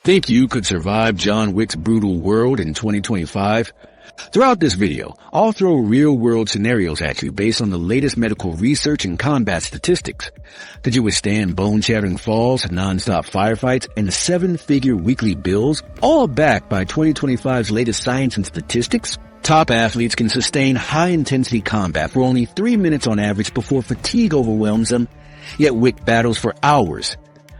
Think you could survive John Wick's brutal world in 2025? Throughout this video, I'll throw real-world scenarios at you based on the latest medical research and combat statistics. Could you withstand bone-shattering falls, non-stop firefights, and 7-figure weekly bills, all backed by 2025's latest science and statistics? Top athletes can sustain high-intensity combat for only 3 minutes on average before fatigue overwhelms them, yet Wick battles for hours.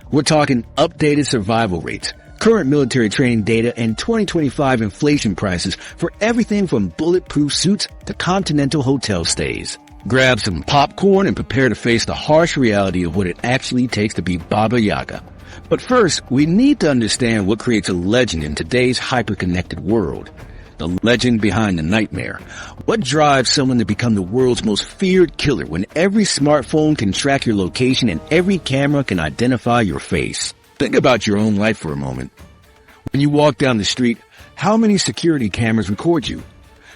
We're talking updated survival rates, current military training data, and 2025 inflation prices for everything from bulletproof suits to continental hotel stays. Grab some popcorn and prepare to face the harsh reality of what it actually takes to be Baba Yaga. But first, we need to understand what creates a legend in today's hyper-connected world. The legend behind the nightmare. What drives someone to become the world's most feared killer when every smartphone can track your location and every camera can identify your face? Think about your own life for a moment. When you walk down the street, how many security cameras record you?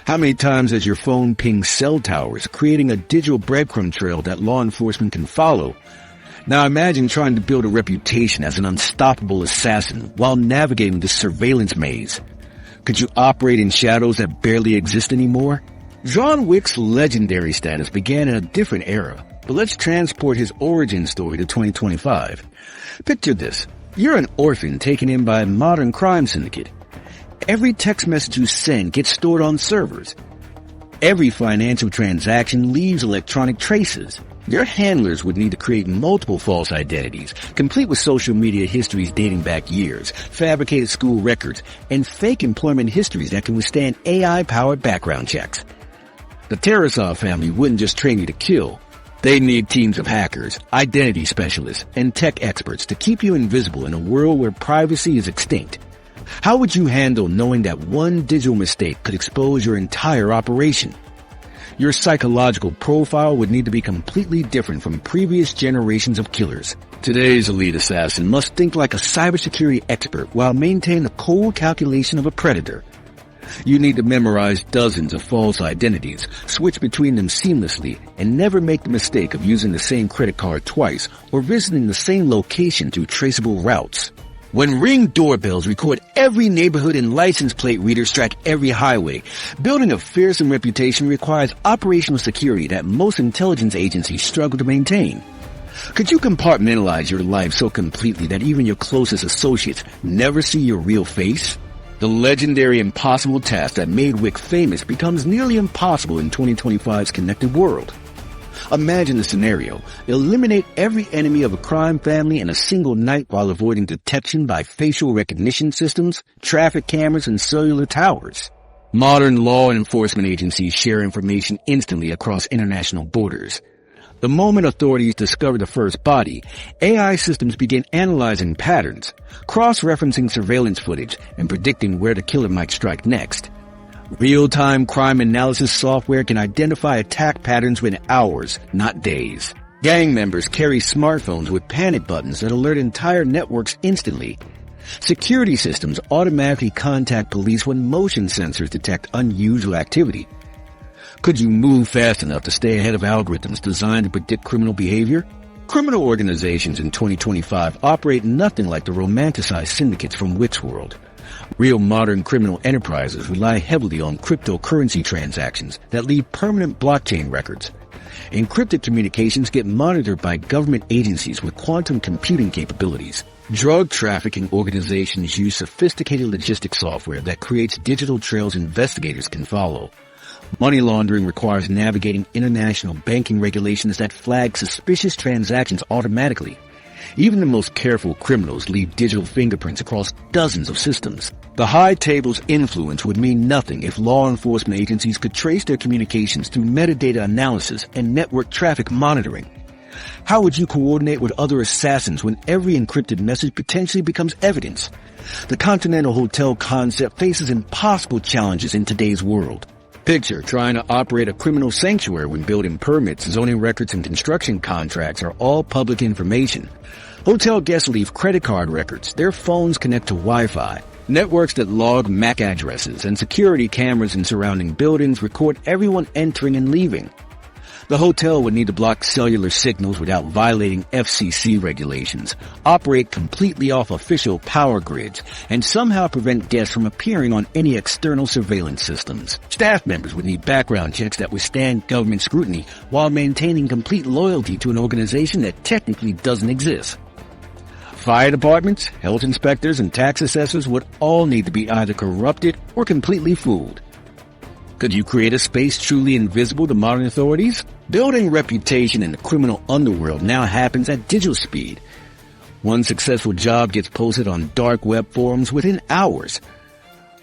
How many times has your phone pinged cell towers, creating a digital breadcrumb trail that law enforcement can follow? Now imagine trying to build a reputation as an unstoppable assassin while navigating this surveillance maze. Could you operate in shadows that barely exist anymore? John Wick's legendary status began in a different era, but let's transport his origin story to 2025. Picture this. You're an orphan taken in by a modern crime syndicate. Every text message you send gets stored on servers. Every financial transaction leaves electronic traces. Your handlers would need to create multiple false identities, complete with social media histories dating back years, fabricated school records, and fake employment histories that can withstand AI-powered background checks. The Tarasov family wouldn't just train you to kill. They need teams of hackers, identity specialists, and tech experts to keep you invisible in a world where privacy is extinct. How would you handle knowing that one digital mistake could expose your entire operation? Your psychological profile would need to be completely different from previous generations of killers. Today's elite assassin must think like a cybersecurity expert while maintaining the cold calculation of a predator. You need to memorize dozens of false identities, switch between them seamlessly, and never make the mistake of using the same credit card twice or visiting the same location through traceable routes. When Ring doorbells record every neighborhood and license plate readers track every highway, building a fearsome reputation requires operational security that most intelligence agencies struggle to maintain. Could you compartmentalize your life so completely that even your closest associates never see your real face? The legendary impossible task that made Wick famous becomes nearly impossible in 2025's connected world. Imagine the scenario. Eliminate every enemy of a crime family in a single night while avoiding detection by facial recognition systems, traffic cameras, and cellular towers. Modern law enforcement agencies share information instantly across international borders. The moment authorities discover the first body, AI systems begin analyzing patterns, cross-referencing surveillance footage, and predicting where the killer might strike next. Real-time crime analysis software can identify attack patterns within hours, not days. Gang members carry smartphones with panic buttons that alert entire networks instantly. Security systems automatically contact police when motion sensors detect unusual activity. Could you move fast enough to stay ahead of algorithms designed to predict criminal behavior? Criminal organizations in 2025 operate nothing like the romanticized syndicates from Wick's world. Real modern criminal enterprises rely heavily on cryptocurrency transactions that leave permanent blockchain records. Encrypted communications get monitored by government agencies with quantum computing capabilities. Drug trafficking organizations use sophisticated logistics software that creates digital trails investigators can follow. Money laundering requires navigating international banking regulations that flag suspicious transactions automatically. Even the most careful criminals leave digital fingerprints across dozens of systems. The high table's influence would mean nothing if law enforcement agencies could trace their communications through metadata analysis and network traffic monitoring. How would you coordinate with other assassins when every encrypted message potentially becomes evidence? The Continental Hotel concept faces impossible challenges in today's world. Picture trying to operate a criminal sanctuary when building permits, zoning records, and construction contracts are all public information. Hotel guests leave credit card records. Their phones connect to Wi-Fi. Networks that log MAC addresses and security cameras in surrounding buildings record everyone entering and leaving. The hotel would need to block cellular signals without violating FCC regulations, operate completely off official power grids, and somehow prevent guests from appearing on any external surveillance systems. Staff members would need background checks that withstand government scrutiny while maintaining complete loyalty to an organization that technically doesn't exist. Fire departments, health inspectors, and tax assessors would all need to be either corrupted or completely fooled. Could you create a space truly invisible to modern authorities? Building reputation in the criminal underworld now happens at digital speed. One successful job gets posted on dark web forums within hours.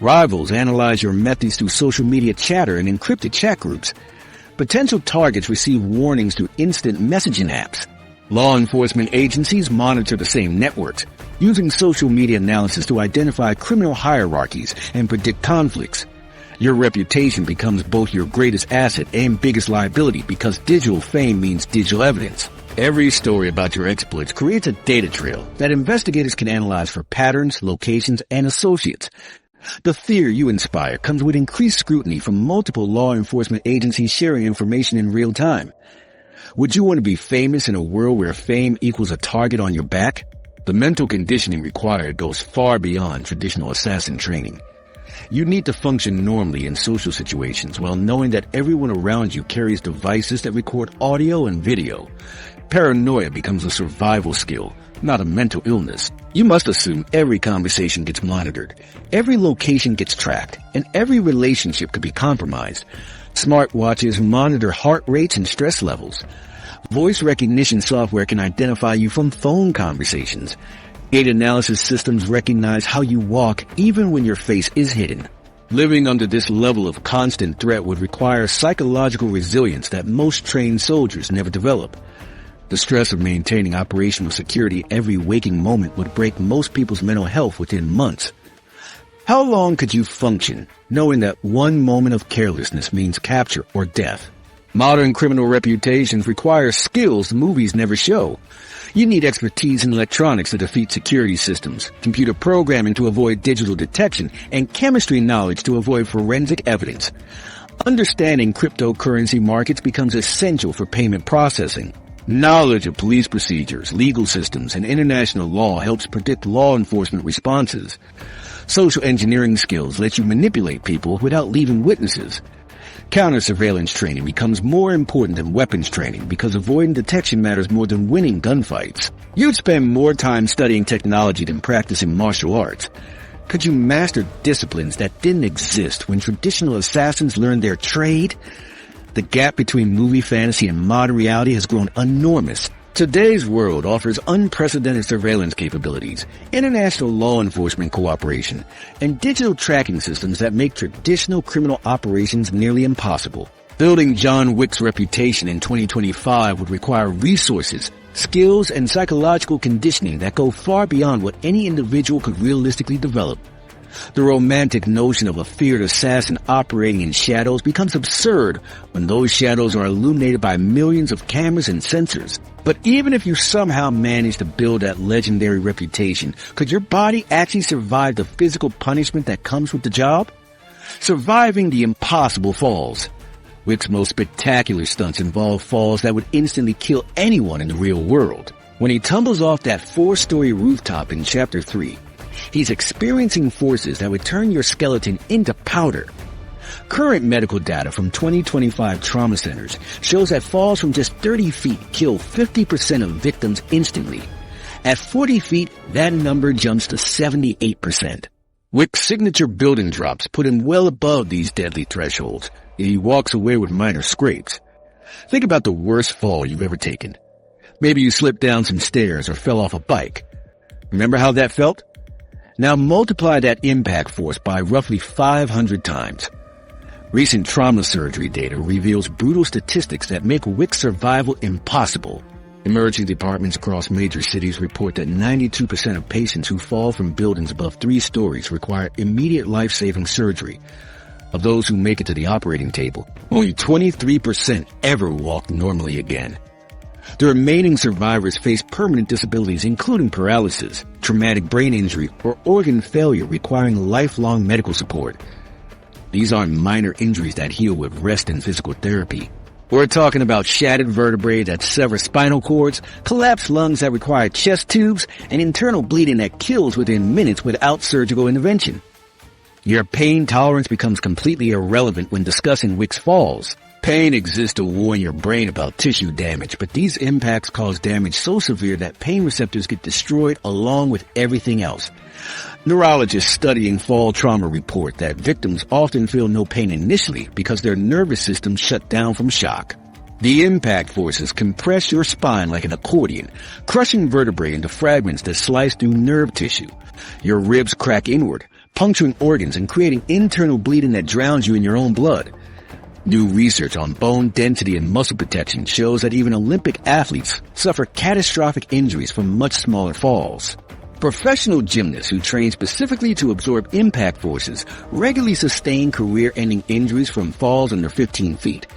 Rivals analyze your methods through social media chatter and encrypted chat groups. Potential targets receive warnings through instant messaging apps. Law enforcement agencies monitor the same networks, using social media analysis to identify criminal hierarchies and predict conflicts. Your reputation becomes both your greatest asset and biggest liability because digital fame means digital evidence. Every story about your exploits creates a data trail that investigators can analyze for patterns, locations, and associates. The fear you inspire comes with increased scrutiny from multiple law enforcement agencies sharing information in real time. Would you want to be famous in a world where fame equals a target on your back? The mental conditioning required goes far beyond traditional assassin training. You need to function normally in social situations while knowing that everyone around you carries devices that record audio and video. Paranoia becomes a survival skill, not a mental illness. You must assume every conversation gets monitored, every location gets tracked, and every relationship could be compromised. Smartwatches monitor heart rates and stress levels. Voice recognition software can identify you from phone conversations. Data analysis systems recognize how you walk even when your face is hidden. Living under this level of constant threat would require psychological resilience that most trained soldiers never develop. The stress of maintaining operational security every waking moment would break most people's mental health within months. How long could you function knowing that one moment of carelessness means capture or death? Modern criminal reputations require skills movies never show. You need expertise in electronics to defeat security systems, computer programming to avoid digital detection, and chemistry knowledge to avoid forensic evidence. Understanding cryptocurrency markets becomes essential for payment processing. Knowledge of police procedures, legal systems, and international law helps predict law enforcement responses. Social engineering skills let you manipulate people without leaving witnesses. Counter-surveillance training becomes more important than weapons training because avoiding detection matters more than winning gunfights. You'd spend more time studying technology than practicing martial arts. Could you master disciplines that didn't exist when traditional assassins learned their trade? The gap between movie fantasy and modern reality has grown enormous. Today's world offers unprecedented surveillance capabilities, international law enforcement cooperation, and digital tracking systems that make traditional criminal operations nearly impossible. Building John Wick's reputation in 2025 would require resources, skills, and psychological conditioning that go far beyond what any individual could realistically develop. The romantic notion of a feared assassin operating in shadows becomes absurd when those shadows are illuminated by millions of cameras and sensors. But even if you somehow manage to build that legendary reputation, could your body actually survive the physical punishment that comes with the job? Surviving the impossible falls. Wick's most spectacular stunts involve falls that would instantly kill anyone in the real world. When he tumbles off that 4-story rooftop in Chapter 3, he's experiencing forces that would turn your skeleton into powder. Current medical data from 2025 trauma centers shows that falls from just 30 feet kill 50% of victims instantly. At 40 feet, that number jumps to 78%. Wick's signature building drops put him well above these deadly thresholds. He walks away with minor scrapes. Think about the worst fall you've ever taken. Maybe you slipped down some stairs or fell off a bike. Remember how that felt? Now multiply that impact force by roughly 500 times. Recent trauma surgery data reveals brutal statistics that make Wick's survival impossible. Emergency departments across major cities report that 92% of patients who fall from buildings above 3 stories require immediate life-saving surgery. Of those who make it to the operating table, only 23% ever walk normally again. The remaining survivors face permanent disabilities including paralysis, traumatic brain injury, or organ failure requiring lifelong medical support. These aren't minor injuries that heal with rest and physical therapy. We're talking about shattered vertebrae that sever spinal cords, collapsed lungs that require chest tubes, and internal bleeding that kills within minutes without surgical intervention. Your pain tolerance becomes completely irrelevant when discussing Wick's falls. Pain exists to warn your brain about tissue damage, but these impacts cause damage so severe that pain receptors get destroyed along with everything else. Neurologists studying fall trauma report that victims often feel no pain initially because their nervous system shut down from shock. The impact forces compress your spine like an accordion, crushing vertebrae into fragments that slice through nerve tissue. Your ribs crack inward, puncturing organs and creating internal bleeding that drowns you in your own blood. New research on bone density and muscle protection shows that even Olympic athletes suffer catastrophic injuries from much smaller falls. Professional gymnasts who train specifically to absorb impact forces regularly sustain career-ending injuries from falls under 15 feet.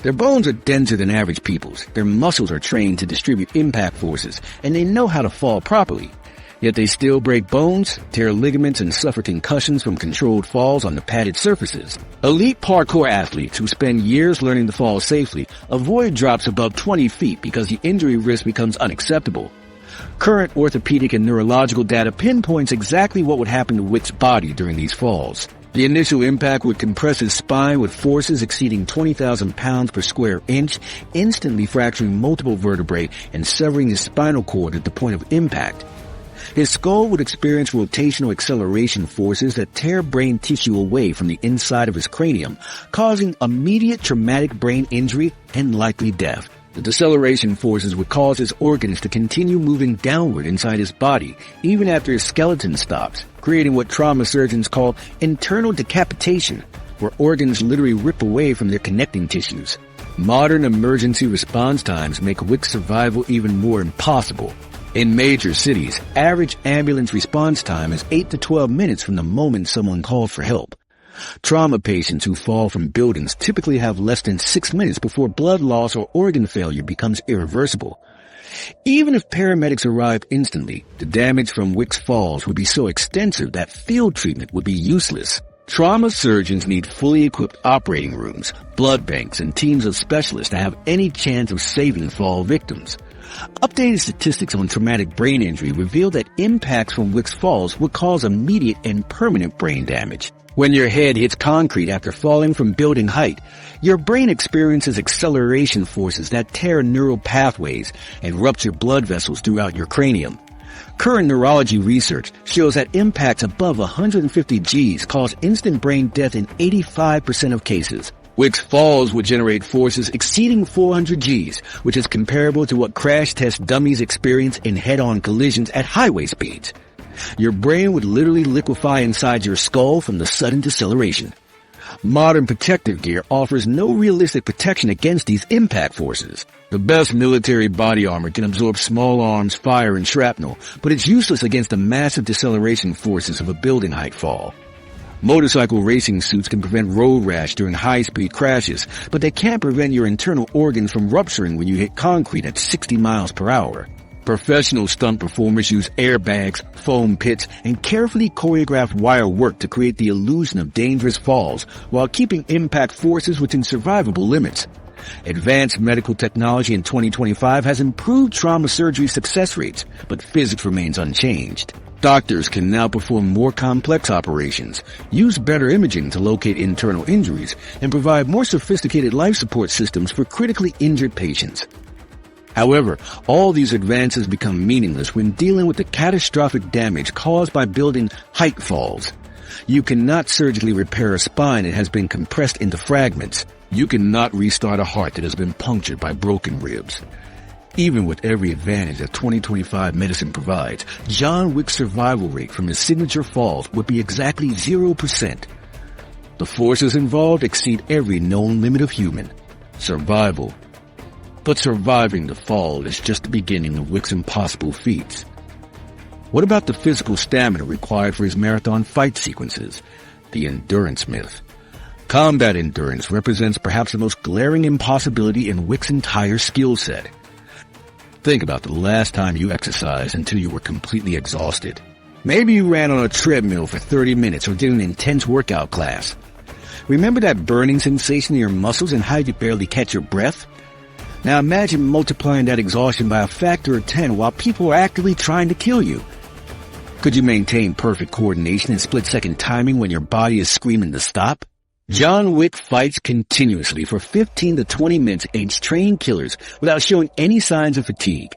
Their bones are denser than average people's, their muscles are trained to distribute impact forces, and they know how to fall properly. Yet they still break bones, tear ligaments, and suffer concussions from controlled falls on the padded surfaces. Elite parkour athletes who spend years learning to fall safely avoid drops above 20 feet because the injury risk becomes unacceptable. Current orthopedic and neurological data pinpoints exactly what would happen to Wick's body during these falls. The initial impact would compress his spine with forces exceeding 20,000 pounds per square inch, instantly fracturing multiple vertebrae and severing his spinal cord at the point of impact. His skull would experience rotational acceleration forces that tear brain tissue away from the inside of his cranium, causing immediate traumatic brain injury and likely death. The deceleration forces would cause his organs to continue moving downward inside his body, even after his skeleton stops, creating what trauma surgeons call internal decapitation, where organs literally rip away from their connecting tissues. Modern emergency response times make Wick's survival even more impossible. In major cities, average ambulance response time is 8 to 12 minutes from the moment someone calls for help. Trauma patients who fall from buildings typically have less than 6 minutes before blood loss or organ failure becomes irreversible. Even if paramedics arrived instantly, the damage from Wick's falls would be so extensive that field treatment would be useless. Trauma surgeons need fully equipped operating rooms, blood banks, and teams of specialists to have any chance of saving fall victims. Updated statistics on traumatic brain injury reveal that impacts from Wick's falls would cause immediate and permanent brain damage. When your head hits concrete after falling from building height, your brain experiences acceleration forces that tear neural pathways and rupture blood vessels throughout your cranium. Current neurology research shows that impacts above 150 Gs cause instant brain death in 85% of cases. Wick's falls would generate forces exceeding 400 Gs, which is comparable to what crash test dummies experience in head-on collisions at highway speeds. Your brain would literally liquefy inside your skull from the sudden deceleration. Modern protective gear offers no realistic protection against these impact forces. The best military body armor can absorb small arms, fire, and shrapnel, but it's useless against the massive deceleration forces of a building height fall. Motorcycle racing suits can prevent road rash during high-speed crashes, but they can't prevent your internal organs from rupturing when you hit concrete at 60 miles per hour. Professional stunt performers use airbags, foam pits, and carefully choreographed wire work to create the illusion of dangerous falls while keeping impact forces within survivable limits. Advanced medical technology in 2025 has improved trauma surgery success rates, but physics remains unchanged. Doctors can now perform more complex operations, use better imaging to locate internal injuries, and provide more sophisticated life support systems for critically injured patients. However, all these advances become meaningless when dealing with the catastrophic damage caused by building height falls. You cannot surgically repair a spine that has been compressed into fragments. You cannot restart a heart that has been punctured by broken ribs. Even with every advantage that 2025 medicine provides, John Wick's survival rate from his signature falls would be exactly 0%. The forces involved exceed every known limit of human survival. But surviving the fall is just the beginning of Wick's impossible feats. What about the physical stamina required for his marathon fight sequences? The endurance myth. Combat endurance represents perhaps the most glaring impossibility in Wick's entire skill set. Think about the last time you exercised until you were completely exhausted. Maybe you ran on a treadmill for 30 minutes or did an intense workout class. Remember that burning sensation in your muscles and how you barely catch your breath? Now imagine multiplying that exhaustion by a factor of 10 while people are actively trying to kill you. Could you maintain perfect coordination and split-second timing when your body is screaming to stop? John Wick fights continuously for 15 to 20 minutes against trained killers without showing any signs of fatigue.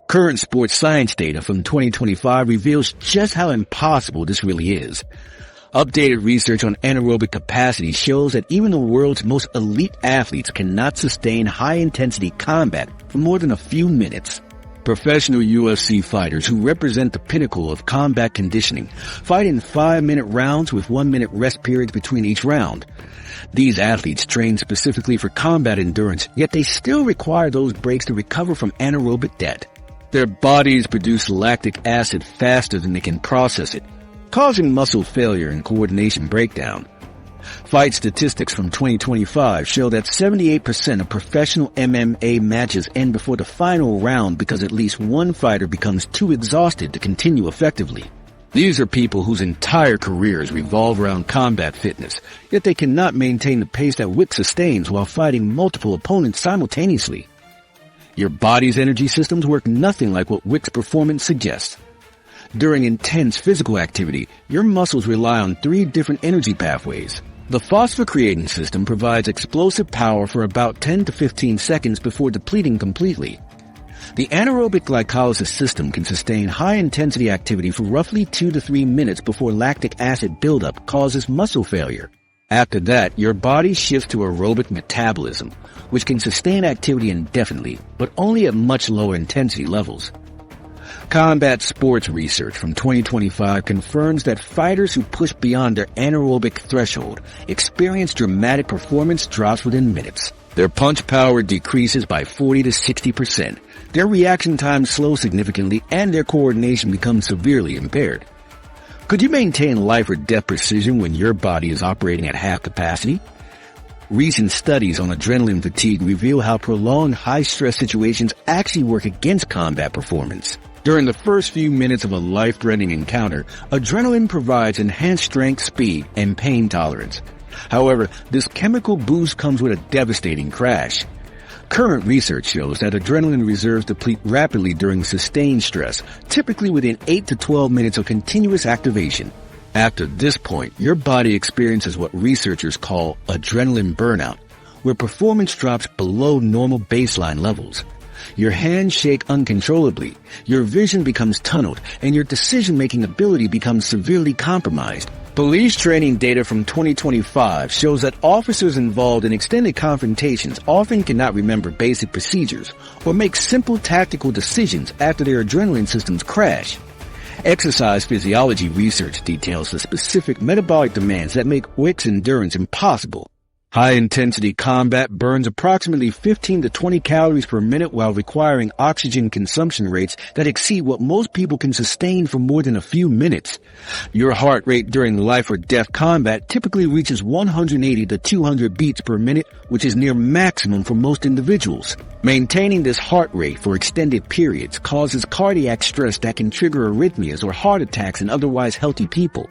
Current sports science data from 2025 reveals just how impossible this really is. Updated research on anaerobic capacity shows that even the world's most elite athletes cannot sustain high-intensity combat for more than a few minutes. Professional UFC fighters who represent the pinnacle of combat conditioning fight in 5-minute rounds with 1-minute rest periods between each round. These athletes train specifically for combat endurance, yet they still require those breaks to recover from anaerobic debt. Their bodies produce lactic acid faster than they can process it, causing muscle failure and coordination breakdown. Fight statistics from 2025 show that 78% of professional MMA matches end before the final round because at least one fighter becomes too exhausted to continue effectively. These are people whose entire careers revolve around combat fitness, yet they cannot maintain the pace that Wick sustains while fighting multiple opponents simultaneously. Your body's energy systems work nothing like what Wick's performance suggests. During intense physical activity, your muscles rely on 3 different energy pathways. The phosphocreatine system provides explosive power for about 10 to 15 seconds before depleting completely. The anaerobic glycolysis system can sustain high-intensity activity for roughly 2 to 3 minutes before lactic acid buildup causes muscle failure. After that, your body shifts to aerobic metabolism, which can sustain activity indefinitely, but only at much lower intensity levels. Combat sports research from 2025 confirms that fighters who push beyond their anaerobic threshold experience dramatic performance drops within minutes. Their punch power decreases by 40 to 60%. Their reaction time slows significantly, and their coordination becomes severely impaired. Could you maintain life or death precision when your body is operating at half capacity? Recent studies on adrenaline fatigue reveal how prolonged high-stress situations actually work against combat performance. During the first few minutes of a life-threatening encounter, adrenaline provides enhanced strength, speed, and pain tolerance. However, this chemical boost comes with a devastating crash. Current research shows that adrenaline reserves deplete rapidly during sustained stress, typically within 8 to 12 minutes of continuous activation. After this point, your body experiences what researchers call adrenaline burnout, where performance drops below normal baseline levels. Your hands shake uncontrollably, your vision becomes tunneled, and your decision-making ability becomes severely compromised. Police training data from 2025 shows that officers involved in extended confrontations often cannot remember basic procedures or make simple tactical decisions after their adrenaline systems crash. Exercise physiology research details the specific metabolic demands that make Wick's endurance impossible. High-intensity combat burns approximately 15 to 20 calories per minute while requiring oxygen consumption rates that exceed what most people can sustain for more than a few minutes. Your heart rate during life or death combat typically reaches 180 to 200 beats per minute, which is near maximum for most individuals. Maintaining this heart rate for extended periods causes cardiac stress that can trigger arrhythmias or heart attacks in otherwise healthy people.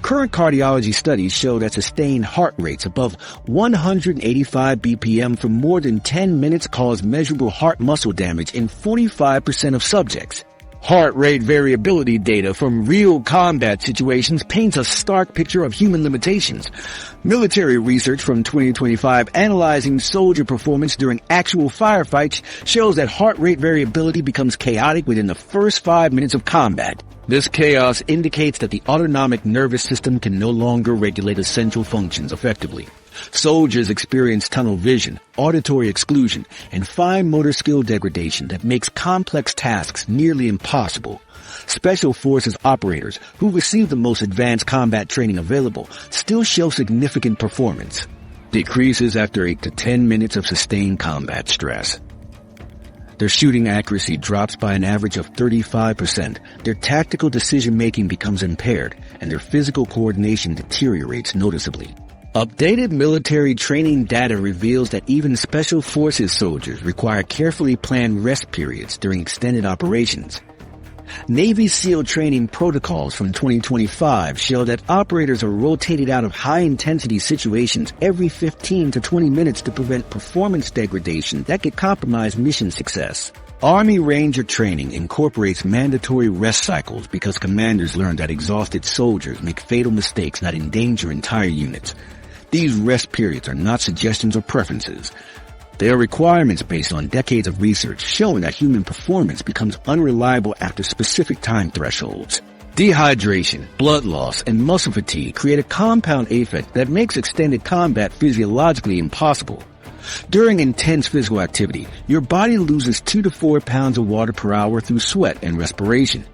Current cardiology studies show that sustained heart rates above 185 BPM for more than 10 minutes cause measurable heart muscle damage in 45% of subjects. Heart rate variability data from real combat situations paints a stark picture of human limitations. Military research from 2025 analyzing soldier performance during actual firefights shows that heart rate variability becomes chaotic within the first 5 minutes of combat. This chaos indicates that the autonomic nervous system can no longer regulate essential functions effectively. Soldiers experience tunnel vision, auditory exclusion, and fine motor skill degradation that makes complex tasks nearly impossible. Special Forces operators, who receive the most advanced combat training available, still show significant performance. Decreases after 8 to 10 minutes of sustained combat stress. Their shooting accuracy drops by an average of 35%, their tactical decision-making becomes impaired, and their physical coordination deteriorates noticeably. Updated military training data reveals that even Special Forces soldiers require carefully planned rest periods during extended operations. Navy SEAL training protocols from 2025 show that operators are rotated out of high-intensity situations every 15 to 20 minutes to prevent performance degradation that could compromise mission success. Army Ranger training incorporates mandatory rest cycles because commanders learn that exhausted soldiers make fatal mistakes that endanger entire units. These rest periods are not suggestions or preferences. They are requirements based on decades of research showing that human performance becomes unreliable after specific time thresholds. Dehydration, blood loss, and muscle fatigue create a compound effect that makes extended combat physiologically impossible. During intense physical activity, your body loses 2 to 4 pounds of water per hour through sweat and respiration.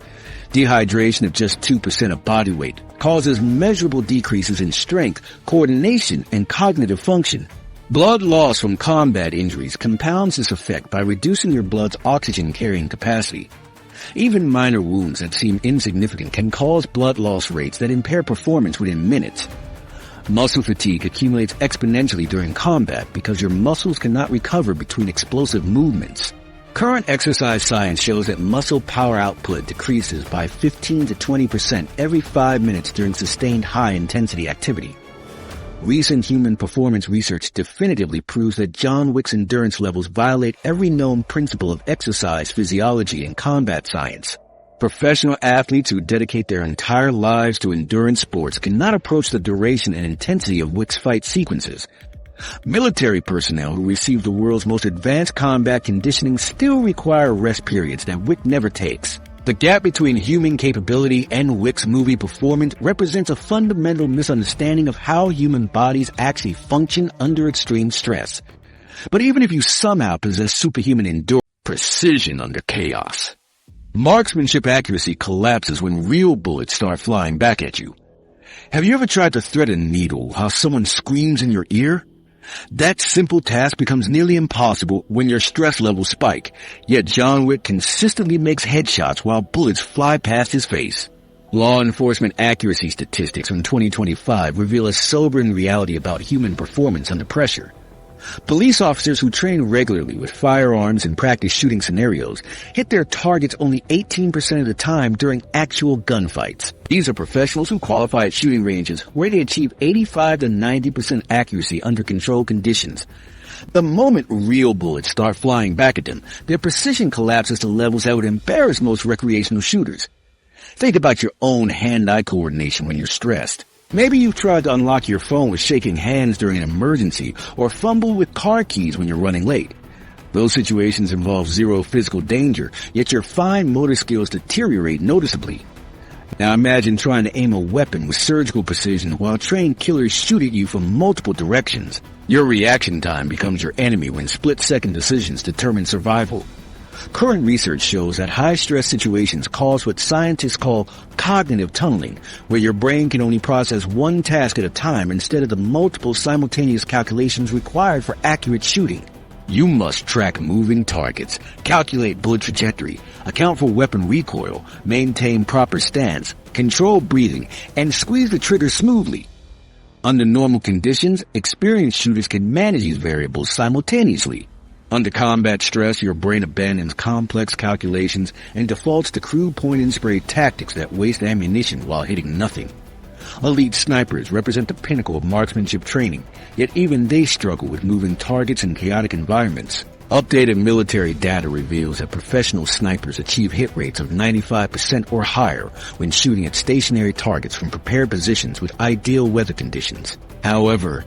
Dehydration of just 2% of body weight causes measurable decreases in strength, coordination, and cognitive function. Blood loss from combat injuries compounds this effect by reducing your blood's oxygen-carrying capacity. Even minor wounds that seem insignificant can cause blood loss rates that impair performance within minutes. Muscle fatigue accumulates exponentially during combat because your muscles cannot recover between explosive movements. Current exercise science shows that muscle power output decreases by 15 to 20% every 5 minutes during sustained high-intensity activity. Recent human performance research definitively proves that John Wick's endurance levels violate every known principle of exercise physiology and combat science. Professional athletes who dedicate their entire lives to endurance sports cannot approach the duration and intensity of Wick's fight sequences. Military personnel who receive the world's most advanced combat conditioning still require rest periods that Wick never takes. The gap between human capability and Wick's movie performance represents a fundamental misunderstanding of how human bodies actually function under extreme stress. But even if you somehow possess superhuman endurance, precision under chaos. Marksmanship accuracy collapses when real bullets start flying back at you. Have you ever tried to thread a needle while someone screams in your ear? That simple task becomes nearly impossible when your stress levels spike, yet John Wick consistently makes headshots while bullets fly past his face. Law enforcement accuracy statistics from 2025 reveal a sobering reality about human performance under pressure. Police officers who train regularly with firearms and practice shooting scenarios hit their targets only 18% of the time during actual gunfights. These are professionals who qualify at shooting ranges where they achieve 85 to 90% accuracy under controlled conditions. The moment real bullets start flying back at them, their precision collapses to levels that would embarrass most recreational shooters. Think about your own hand-eye coordination when you're stressed. Maybe you've tried to unlock your phone with shaking hands during an emergency or fumble with car keys when you're running late. Those situations involve zero physical danger, yet your fine motor skills deteriorate noticeably. Now imagine trying to aim a weapon with surgical precision while trained killers shoot at you from multiple directions. Your reaction time becomes your enemy when split-second decisions determine survival. Current research shows that high-stress situations cause what scientists call cognitive tunneling, where your brain can only process one task at a time instead of the multiple simultaneous calculations required for accurate shooting. You must track moving targets, calculate bullet trajectory, account for weapon recoil, maintain proper stance, control breathing, and squeeze the trigger smoothly. Under normal conditions, experienced shooters can manage these variables simultaneously. Under combat stress, your brain abandons complex calculations and defaults to crude point-and-spray tactics that waste ammunition while hitting nothing. Elite snipers represent the pinnacle of marksmanship training, yet even they struggle with moving targets in chaotic environments. Updated military data reveals that professional snipers achieve hit rates of 95% or higher when shooting at stationary targets from prepared positions with ideal weather conditions. However,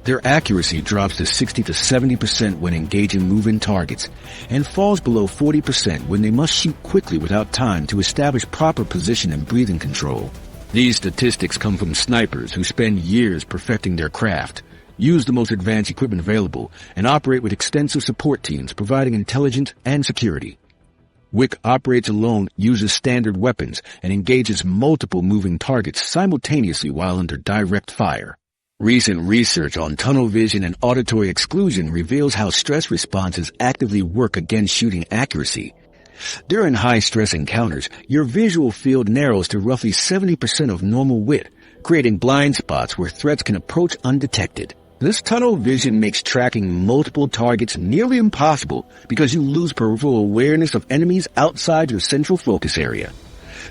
their accuracy drops to 60 to 70% when engaging moving targets and falls below 40% when they must shoot quickly without time to establish proper position and breathing control. These statistics come from snipers who spend years perfecting their craft, use the most advanced equipment available, and operate with extensive support teams providing intelligence and security. Wick operates alone, uses standard weapons, and engages multiple moving targets simultaneously while under direct fire. Recent research on tunnel vision and auditory exclusion reveals how stress responses actively work against shooting accuracy. During high-stress encounters, your visual field narrows to roughly 70% of normal width, creating blind spots where threats can approach undetected. This tunnel vision makes tracking multiple targets nearly impossible because you lose peripheral awareness of enemies outside your central focus area.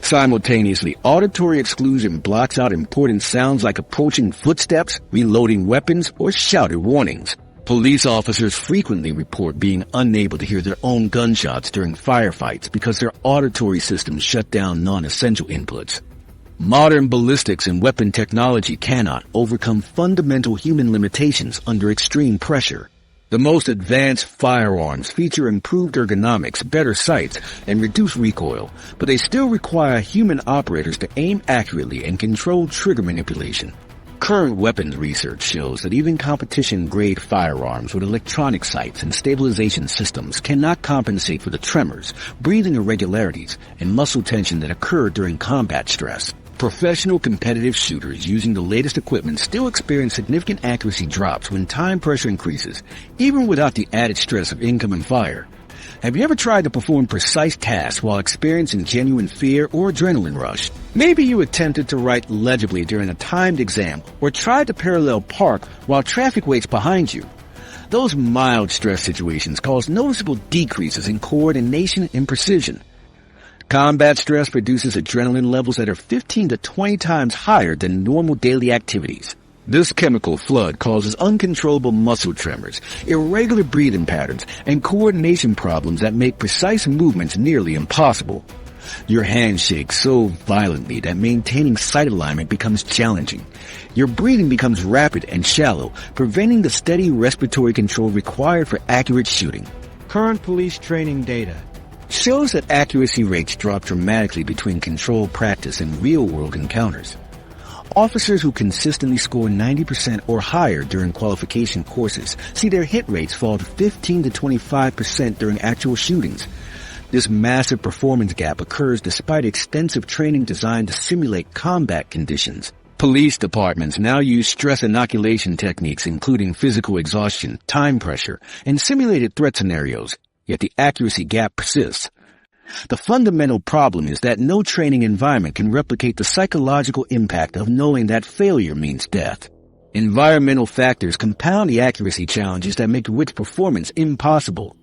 Simultaneously, auditory exclusion blocks out important sounds like approaching footsteps, reloading weapons, or shouted warnings. Police officers frequently report being unable to hear their own gunshots during firefights because their auditory systems shut down non-essential inputs. Modern ballistics and weapon technology cannot overcome fundamental human limitations under extreme pressure. The most advanced firearms feature improved ergonomics, better sights, and reduced recoil, but they still require human operators to aim accurately and control trigger manipulation. Current weapons research shows that even competition-grade firearms with electronic sights and stabilization systems cannot compensate for the tremors, breathing irregularities, and muscle tension that occur during combat stress. Professional competitive shooters using the latest equipment still experience significant accuracy drops when time pressure increases, even without the added stress of incoming fire. Have you ever tried to perform precise tasks while experiencing genuine fear or adrenaline rush? Maybe you attempted to write legibly during a timed exam or tried to parallel park while traffic waits behind you. Those mild stress situations cause noticeable decreases in coordination and precision. Combat stress produces adrenaline levels that are 15 to 20 times higher than normal daily activities. This chemical flood causes uncontrollable muscle tremors, irregular breathing patterns, and coordination problems that make precise movements nearly impossible. Your hands shake so violently that maintaining sight alignment becomes challenging. Your breathing becomes rapid and shallow, preventing the steady respiratory control required for accurate shooting. Current police training data shows that accuracy rates drop dramatically between controlled practice and real-world encounters. Officers who consistently score 90% or higher during qualification courses see their hit rates fall to 15 to 25% during actual shootings. This massive performance gap occurs despite extensive training designed to simulate combat conditions. Police departments now use stress inoculation techniques including physical exhaustion, time pressure, and simulated threat scenarios. Yet the accuracy gap persists. The fundamental problem is that no training environment can replicate the psychological impact of knowing that failure means death. Environmental factors compound the accuracy challenges that make Wick's performance impossible.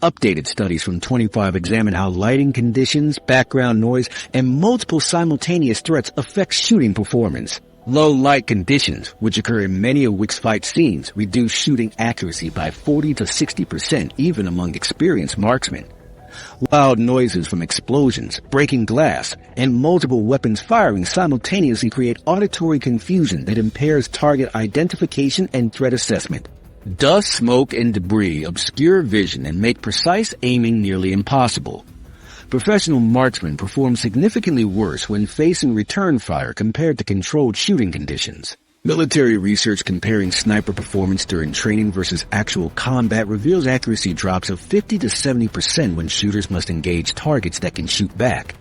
Updated studies from 25 examine how lighting conditions, background noise, and multiple simultaneous threats affect shooting performance. Low light conditions, which occur in many of Wick's fight scenes, reduce shooting accuracy by 40 to 60% even among experienced marksmen. Loud noises from explosions, breaking glass, and multiple weapons firing simultaneously create auditory confusion that impairs target identification and threat assessment. Dust, smoke, and debris obscure vision and make precise aiming nearly impossible. Professional marksmen perform significantly worse when facing return fire compared to controlled shooting conditions. Military research comparing sniper performance during training versus actual combat reveals accuracy drops of 50 to 70% when shooters must engage targets that can shoot back.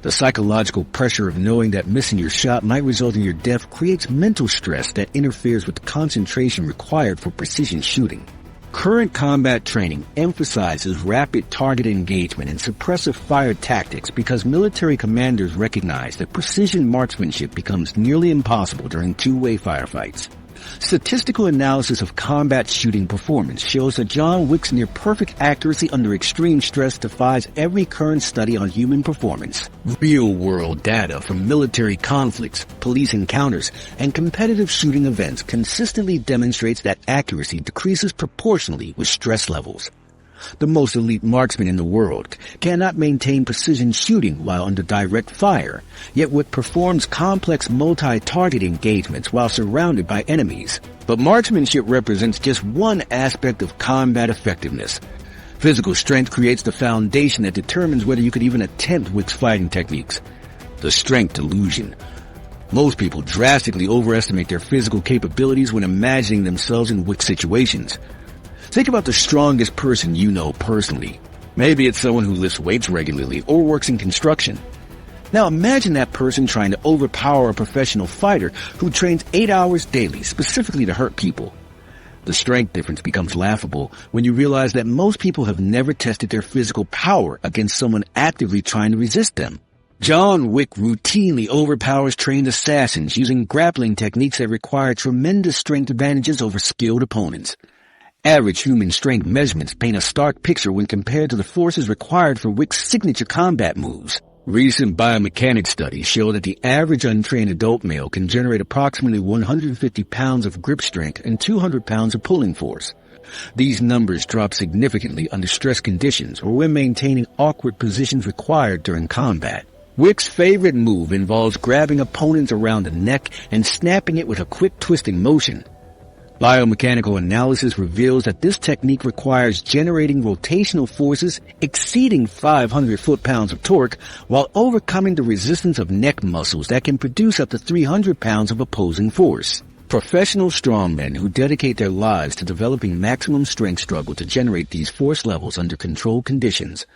The psychological pressure of knowing that missing your shot might result in your death creates mental stress that interferes with the concentration required for precision shooting. Current combat training emphasizes rapid target engagement and suppressive fire tactics because military commanders recognize that precision marksmanship becomes nearly impossible during two-way firefights. Statistical analysis of combat shooting performance shows that John Wick's near-perfect accuracy under extreme stress defies every current study on human performance. Real-world data from military conflicts, police encounters, and competitive shooting events consistently demonstrates that accuracy decreases proportionally with stress levels. The most elite marksmen in the world cannot maintain precision shooting while under direct fire, yet Wick performs complex multi-target engagements while surrounded by enemies. But marksmanship represents just one aspect of combat effectiveness. Physical strength creates the foundation that determines whether you could even attempt Wick's fighting techniques. The strength delusion. Most people drastically overestimate their physical capabilities when imagining themselves in Wick situations. Think about the strongest person you know personally. Maybe it's someone who lifts weights regularly or works in construction. Now imagine that person trying to overpower a professional fighter who trains 8 hours daily specifically to hurt people. The strength difference becomes laughable when you realize that most people have never tested their physical power against someone actively trying to resist them. John Wick routinely overpowers trained assassins using grappling techniques that require tremendous strength advantages over skilled opponents. Average human strength measurements paint a stark picture when compared to the forces required for Wick's signature combat moves. Recent biomechanics studies show that the average untrained adult male can generate approximately 150 pounds of grip strength and 200 pounds of pulling force. These numbers drop significantly under stress conditions or when maintaining awkward positions required during combat. Wick's favorite move involves grabbing opponents around the neck and snapping it with a quick twisting motion. Biomechanical analysis reveals that this technique requires generating rotational forces exceeding 500 foot-pounds of torque while overcoming the resistance of neck muscles that can produce up to 300 pounds of opposing force. Professional strongmen who dedicate their lives to developing maximum strength struggle to generate these force levels under controlled conditions.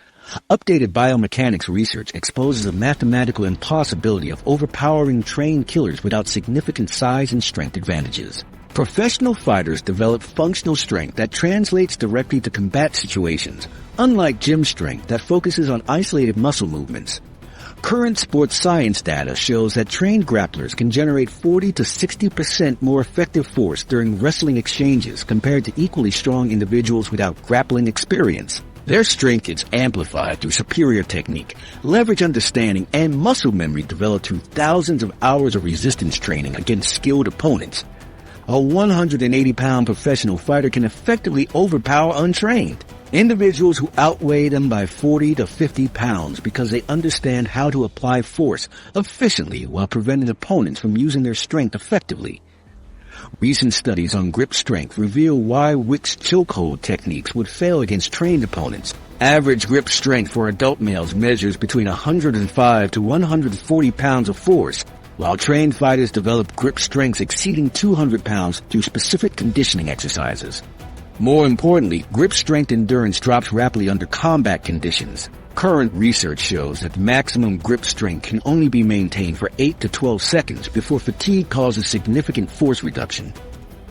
Updated biomechanics research exposes the mathematical impossibility of overpowering trained killers without significant size and strength advantages. Professional fighters develop functional strength that translates directly to combat situations, unlike gym strength that focuses on isolated muscle movements. Current sports science data shows that trained grapplers can generate 40 to 60% more effective force during wrestling exchanges compared to equally strong individuals without grappling experience. Their strength is amplified through superior technique, leverage understanding, and muscle memory developed through thousands of hours of resistance training against skilled opponents. A 180-pound professional fighter can effectively overpower untrained individuals who outweigh them by 40 to 50 pounds because they understand how to apply force efficiently while preventing opponents from using their strength effectively. Recent studies on grip strength reveal why Wick's chokehold techniques would fail against trained opponents. Average grip strength for adult males measures between 105 to 140 pounds of force, while trained fighters develop grip strengths exceeding 200 pounds through specific conditioning exercises. More importantly, grip strength endurance drops rapidly under combat conditions. Current research shows that maximum grip strength can only be maintained for 8 to 12 seconds before fatigue causes significant force reduction.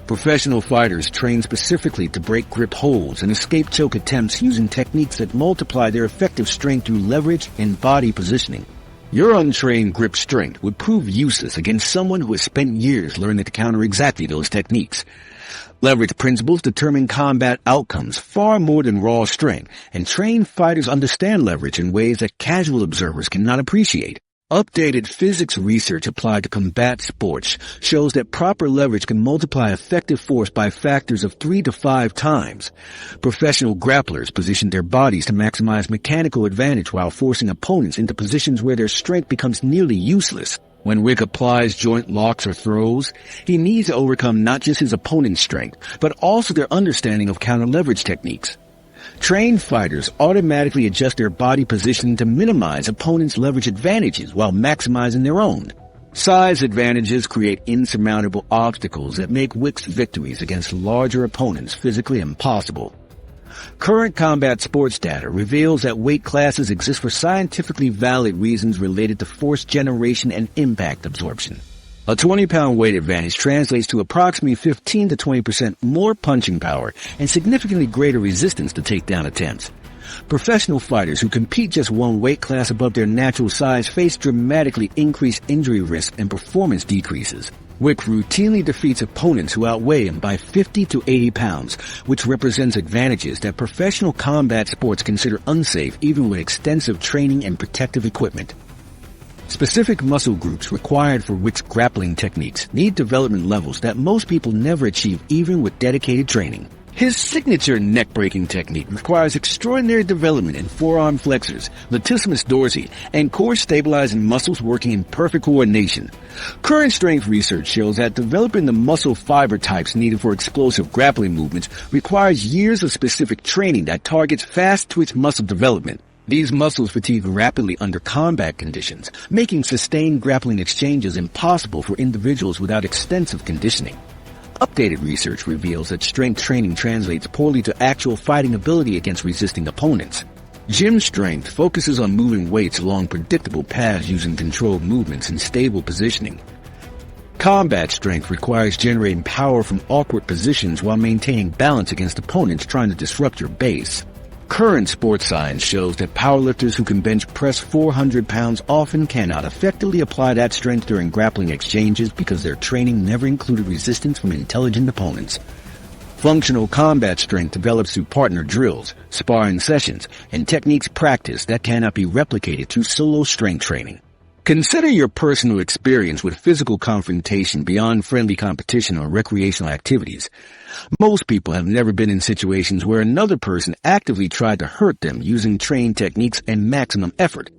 Professional fighters train specifically to break grip holds and escape choke attempts using techniques that multiply their effective strength through leverage and body positioning. Your untrained grip strength would prove useless against someone who has spent years learning to counter exactly those techniques. Leverage principles determine combat outcomes far more than raw strength, and trained fighters understand leverage in ways that casual observers cannot appreciate. Updated physics research applied to combat sports shows that proper leverage can multiply effective force by factors of 3 to 5 times. Professional grapplers position their bodies to maximize mechanical advantage while forcing opponents into positions where their strength becomes nearly useless. When Wick applies joint locks or throws, he needs to overcome not just his opponent's strength, but also their understanding of counter-leverage techniques. Trained fighters automatically adjust their body positioning to minimize opponents' leverage advantages while maximizing their own. Size advantages create insurmountable obstacles that make Wick's victories against larger opponents physically impossible. Current combat sports data reveals that weight classes exist for scientifically valid reasons related to force generation and impact absorption. A 20-pound weight advantage translates to approximately 15 to 20% more punching power and significantly greater resistance to takedown attempts. Professional fighters who compete just one weight class above their natural size face dramatically increased injury risk and performance decreases. Wick routinely defeats opponents who outweigh him by 50 to 80 pounds, which represents advantages that professional combat sports consider unsafe even with extensive training and protective equipment. Specific muscle groups required for Wick's grappling techniques need development levels that most people never achieve even with dedicated training. His signature neck-breaking technique requires extraordinary development in forearm flexors, latissimus dorsi, and core stabilizing muscles working in perfect coordination. Current strength research shows that developing the muscle fiber types needed for explosive grappling movements requires years of specific training that targets fast-twitch muscle development. These muscles fatigue rapidly under combat conditions, making sustained grappling exchanges impossible for individuals without extensive conditioning. Updated research reveals that strength training translates poorly to actual fighting ability against resisting opponents. Gym strength focuses on moving weights along predictable paths using controlled movements and stable positioning. Combat strength requires generating power from awkward positions while maintaining balance against opponents trying to disrupt your base. Current sports science shows that powerlifters who can bench press 400 pounds often cannot effectively apply that strength during grappling exchanges because their training never included resistance from intelligent opponents. Functional combat strength develops through partner drills, sparring sessions, and techniques practiced that cannot be replicated through solo strength training. Consider your personal experience with physical confrontation beyond friendly competition or recreational activities. Most people have never been in situations where another person actively tried to hurt them using trained techniques and maximum effort.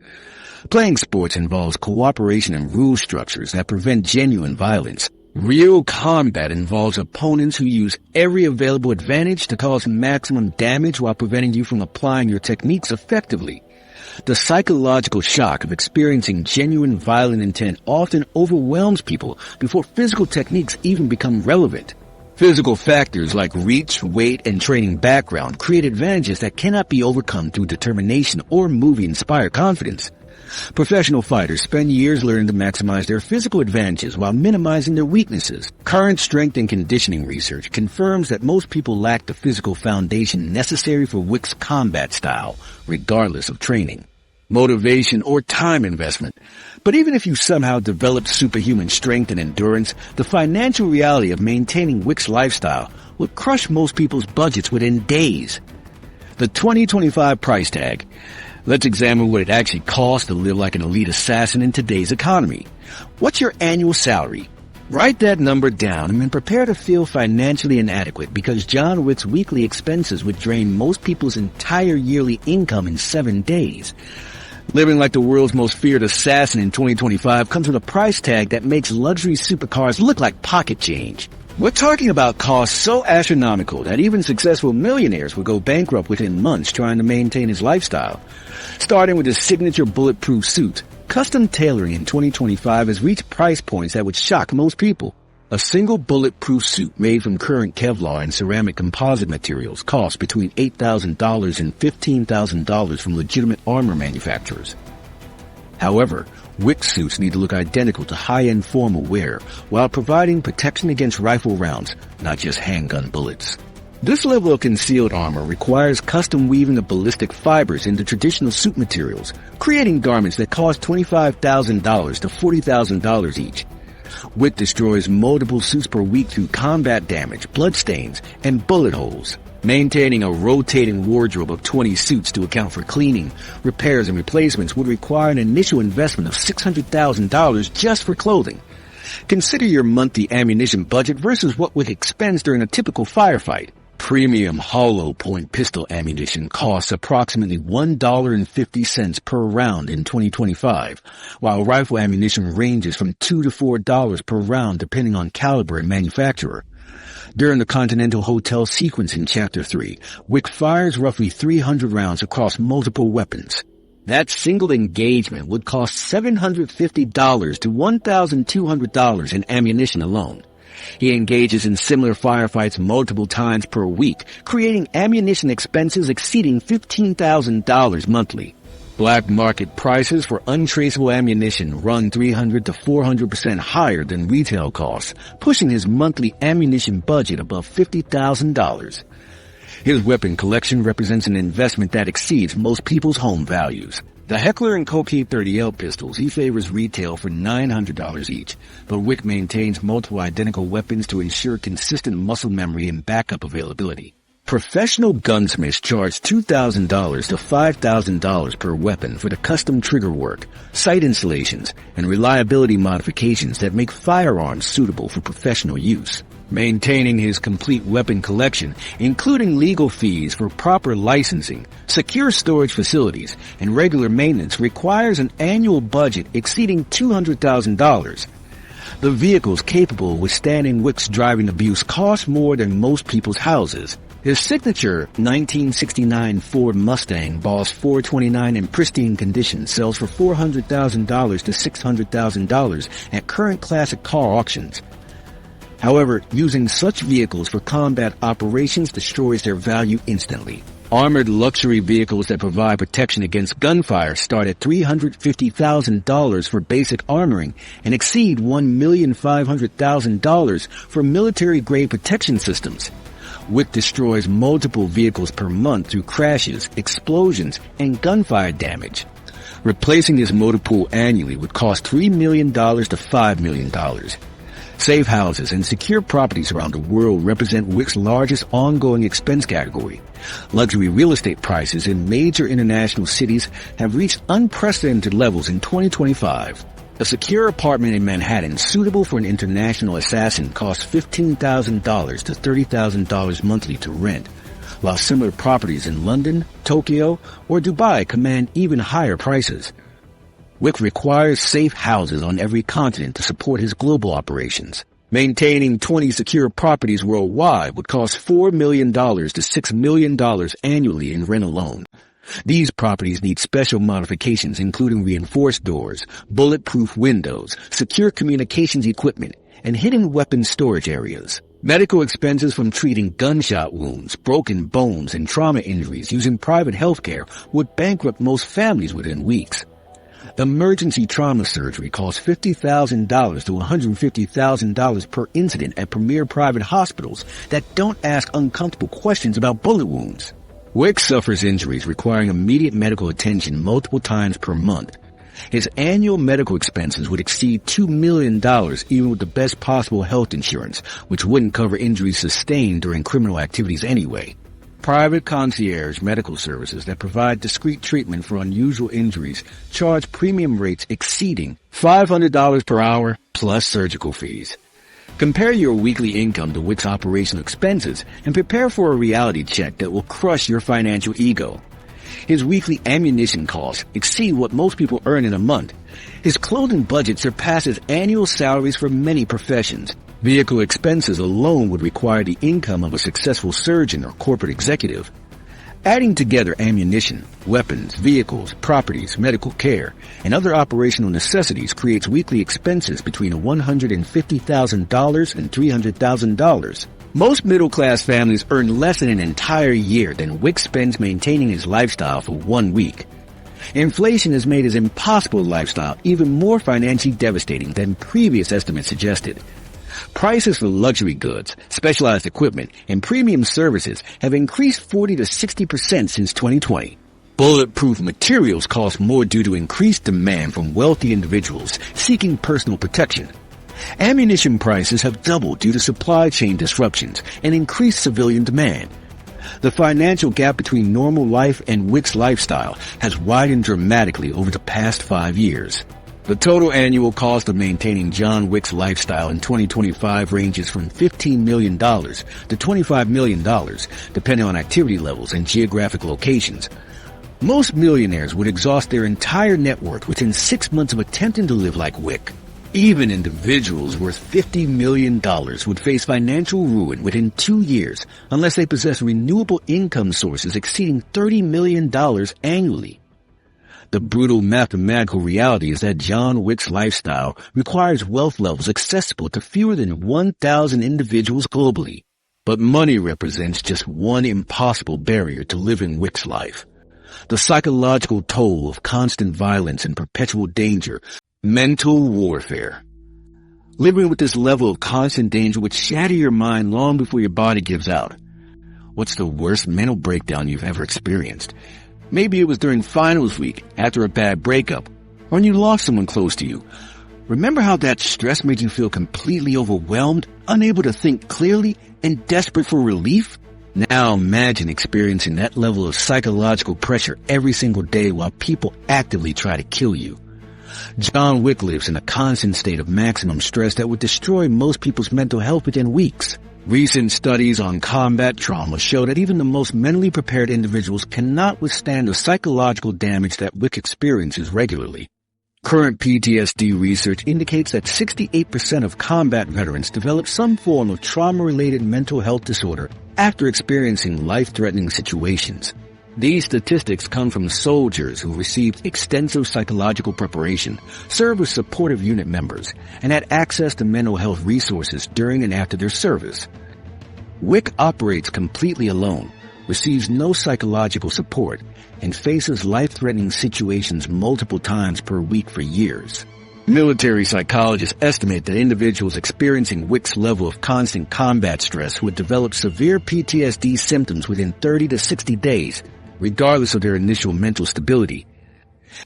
Playing sports involves cooperation and rule structures that prevent genuine violence. Real combat involves opponents who use every available advantage to cause maximum damage while preventing you from applying your techniques effectively. The psychological shock of experiencing genuine violent intent often overwhelms people before physical techniques even become relevant. Physical factors like reach, weight, and training background create advantages that cannot be overcome through determination or movie-inspired confidence. Professional fighters spend years learning to maximize their physical advantages while minimizing their weaknesses. Current strength and conditioning research confirms that most people lack the physical foundation necessary for Wick's combat style, regardless of training, motivation, or time investment. But even if you somehow developed superhuman strength and endurance, the financial reality of maintaining Wick's lifestyle would crush most people's budgets within days. The 2025 price tag. Let's examine what it actually costs to live like an elite assassin in today's economy. What's your annual salary? Write that number down and then prepare to feel financially inadequate because John Wick's weekly expenses would drain most people's entire yearly income in 7 days. Living like the world's most feared assassin in 2025 comes with a price tag that makes luxury supercars look like pocket change. We're talking about costs so astronomical that even successful millionaires would go bankrupt within months trying to maintain his lifestyle. Starting with his signature bulletproof suit, custom tailoring in 2025 has reached price points that would shock most people. A single bulletproof suit made from current Kevlar and ceramic composite materials costs between $8,000 and $15,000 from legitimate armor manufacturers. However, Wick suits need to look identical to high-end formal wear while providing protection against rifle rounds, not just handgun bullets. This level of concealed armor requires custom weaving of ballistic fibers into traditional suit materials, creating garments that cost $25,000 to $40,000 each. Wick destroys multiple suits per week through combat damage, bloodstains, and bullet holes. Maintaining a rotating wardrobe of 20 suits to account for cleaning, repairs, and replacements would require an initial investment of $600,000 just for clothing. Consider your monthly ammunition budget versus what Wick expends during a typical firefight. Premium hollow point pistol ammunition costs approximately $1.50 per round in 2025, while rifle ammunition ranges from $2 to $4 per round depending on caliber and manufacturer. During the Continental Hotel sequence in Chapter 3, Wick fires roughly 300 rounds across multiple weapons. That single engagement would cost $750 to $1,200 in ammunition alone. He engages in similar firefights multiple times per week, creating ammunition expenses exceeding $15,000 monthly. Black market prices for untraceable ammunition run 300 to 400% higher than retail costs, pushing his monthly ammunition budget above $50,000. His weapon collection represents an investment that exceeds most people's home values. The Heckler & Koch 30L pistols he favors retail for $900 each, but Wick maintains multiple identical weapons to ensure consistent muscle memory and backup availability. Professional gunsmiths charge $2,000 to $5,000 per weapon for the custom trigger work, sight installations, and reliability modifications that make firearms suitable for professional use. Maintaining his complete weapon collection, including legal fees for proper licensing, secure storage facilities, and regular maintenance requires an annual budget exceeding $200,000. The vehicles capable of withstanding Wick's driving abuse cost more than most people's houses. His signature 1969 Ford Mustang Boss 429 in pristine condition sells for $400,000 to $600,000 at current classic car auctions. However, using such vehicles for combat operations destroys their value instantly. Armored luxury vehicles that provide protection against gunfire start at $350,000 for basic armoring and exceed $1,500,000 for military-grade protection systems. Wick destroys multiple vehicles per month through crashes, explosions, and gunfire damage. Replacing his motor pool annually would cost $3 million to $5 million. Safe houses and secure properties around the world represent Wick's largest ongoing expense category. Luxury real estate prices in major international cities have reached unprecedented levels in 2025. A secure apartment in Manhattan suitable for an international assassin costs $15,000 to $30,000 monthly to rent, while similar properties in London, Tokyo, or Dubai command even higher prices. Wick requires safe houses on every continent to support his global operations. Maintaining 20 secure properties worldwide would cost $4 million to $6 million annually in rent alone. These properties need special modifications including reinforced doors, bulletproof windows, secure communications equipment, and hidden weapons storage areas. Medical expenses from treating gunshot wounds, broken bones, and trauma injuries using private healthcare would bankrupt most families within weeks. Emergency trauma surgery costs $50,000 to $150,000 per incident at premier private hospitals that don't ask uncomfortable questions about bullet wounds. Wick suffers injuries requiring immediate medical attention multiple times per month. His annual medical expenses would exceed $2 million even with the best possible health insurance, which wouldn't cover injuries sustained during criminal activities anyway. Private concierge medical services that provide discreet treatment for unusual injuries charge premium rates exceeding $500 per hour plus surgical fees. Compare your weekly income to Wick's operational expenses and prepare for a reality check that will crush your financial ego. His weekly ammunition costs exceed what most people earn in a month. His clothing budget surpasses annual salaries for many professions. Vehicle expenses alone would require the income of a successful surgeon or corporate executive. Adding together ammunition, weapons, vehicles, properties, medical care, and other operational necessities creates weekly expenses between $150,000 and $300,000. Most middle-class families earn less in an entire year than Wick spends maintaining his lifestyle for 1 week. Inflation has made his impossible lifestyle even more financially devastating than previous estimates suggested. Prices for luxury goods, specialized equipment, and premium services have increased 40 to 60% since 2020. Bulletproof materials cost more due to increased demand from wealthy individuals seeking personal protection. Ammunition prices have doubled due to supply chain disruptions and increased civilian demand. The financial gap between normal life and Wick's lifestyle has widened dramatically over the past 5 years. The total annual cost of maintaining John Wick's lifestyle in 2025 ranges from $15 million to $25 million, depending on activity levels and geographic locations. Most millionaires would exhaust their entire net worth within 6 months of attempting to live like Wick. Even individuals worth $50 million would face financial ruin within 2 years unless they possess renewable income sources exceeding $30 million annually. The brutal mathematical reality is that John Wick's lifestyle requires wealth levels accessible to fewer than 1,000 individuals globally. But money represents just one impossible barrier to living Wick's life. The psychological toll of constant violence and perpetual danger, mental warfare. Living with this level of constant danger would shatter your mind long before your body gives out. What's the worst mental breakdown you've ever experienced? Maybe it was during finals week, after a bad breakup, or when you lost someone close to you. Remember how that stress made you feel completely overwhelmed, unable to think clearly, and desperate for relief? Now imagine experiencing that level of psychological pressure every single day while people actively try to kill you. John Wick lives in a constant state of maximum stress that would destroy most people's mental health within weeks. Recent studies on combat trauma show that even the most mentally prepared individuals cannot withstand the psychological damage that Wick experiences regularly. Current PTSD research indicates that 68% of combat veterans develop some form of trauma-related mental health disorder after experiencing life-threatening situations. These statistics come from soldiers who received extensive psychological preparation, served with supportive unit members, and had access to mental health resources during and after their service. Wick operates completely alone, receives no psychological support, and faces life-threatening situations multiple times per week for years. Military psychologists estimate that individuals experiencing Wick's level of constant combat stress would develop severe PTSD symptoms within 30 to 60 days, regardless of their initial mental stability.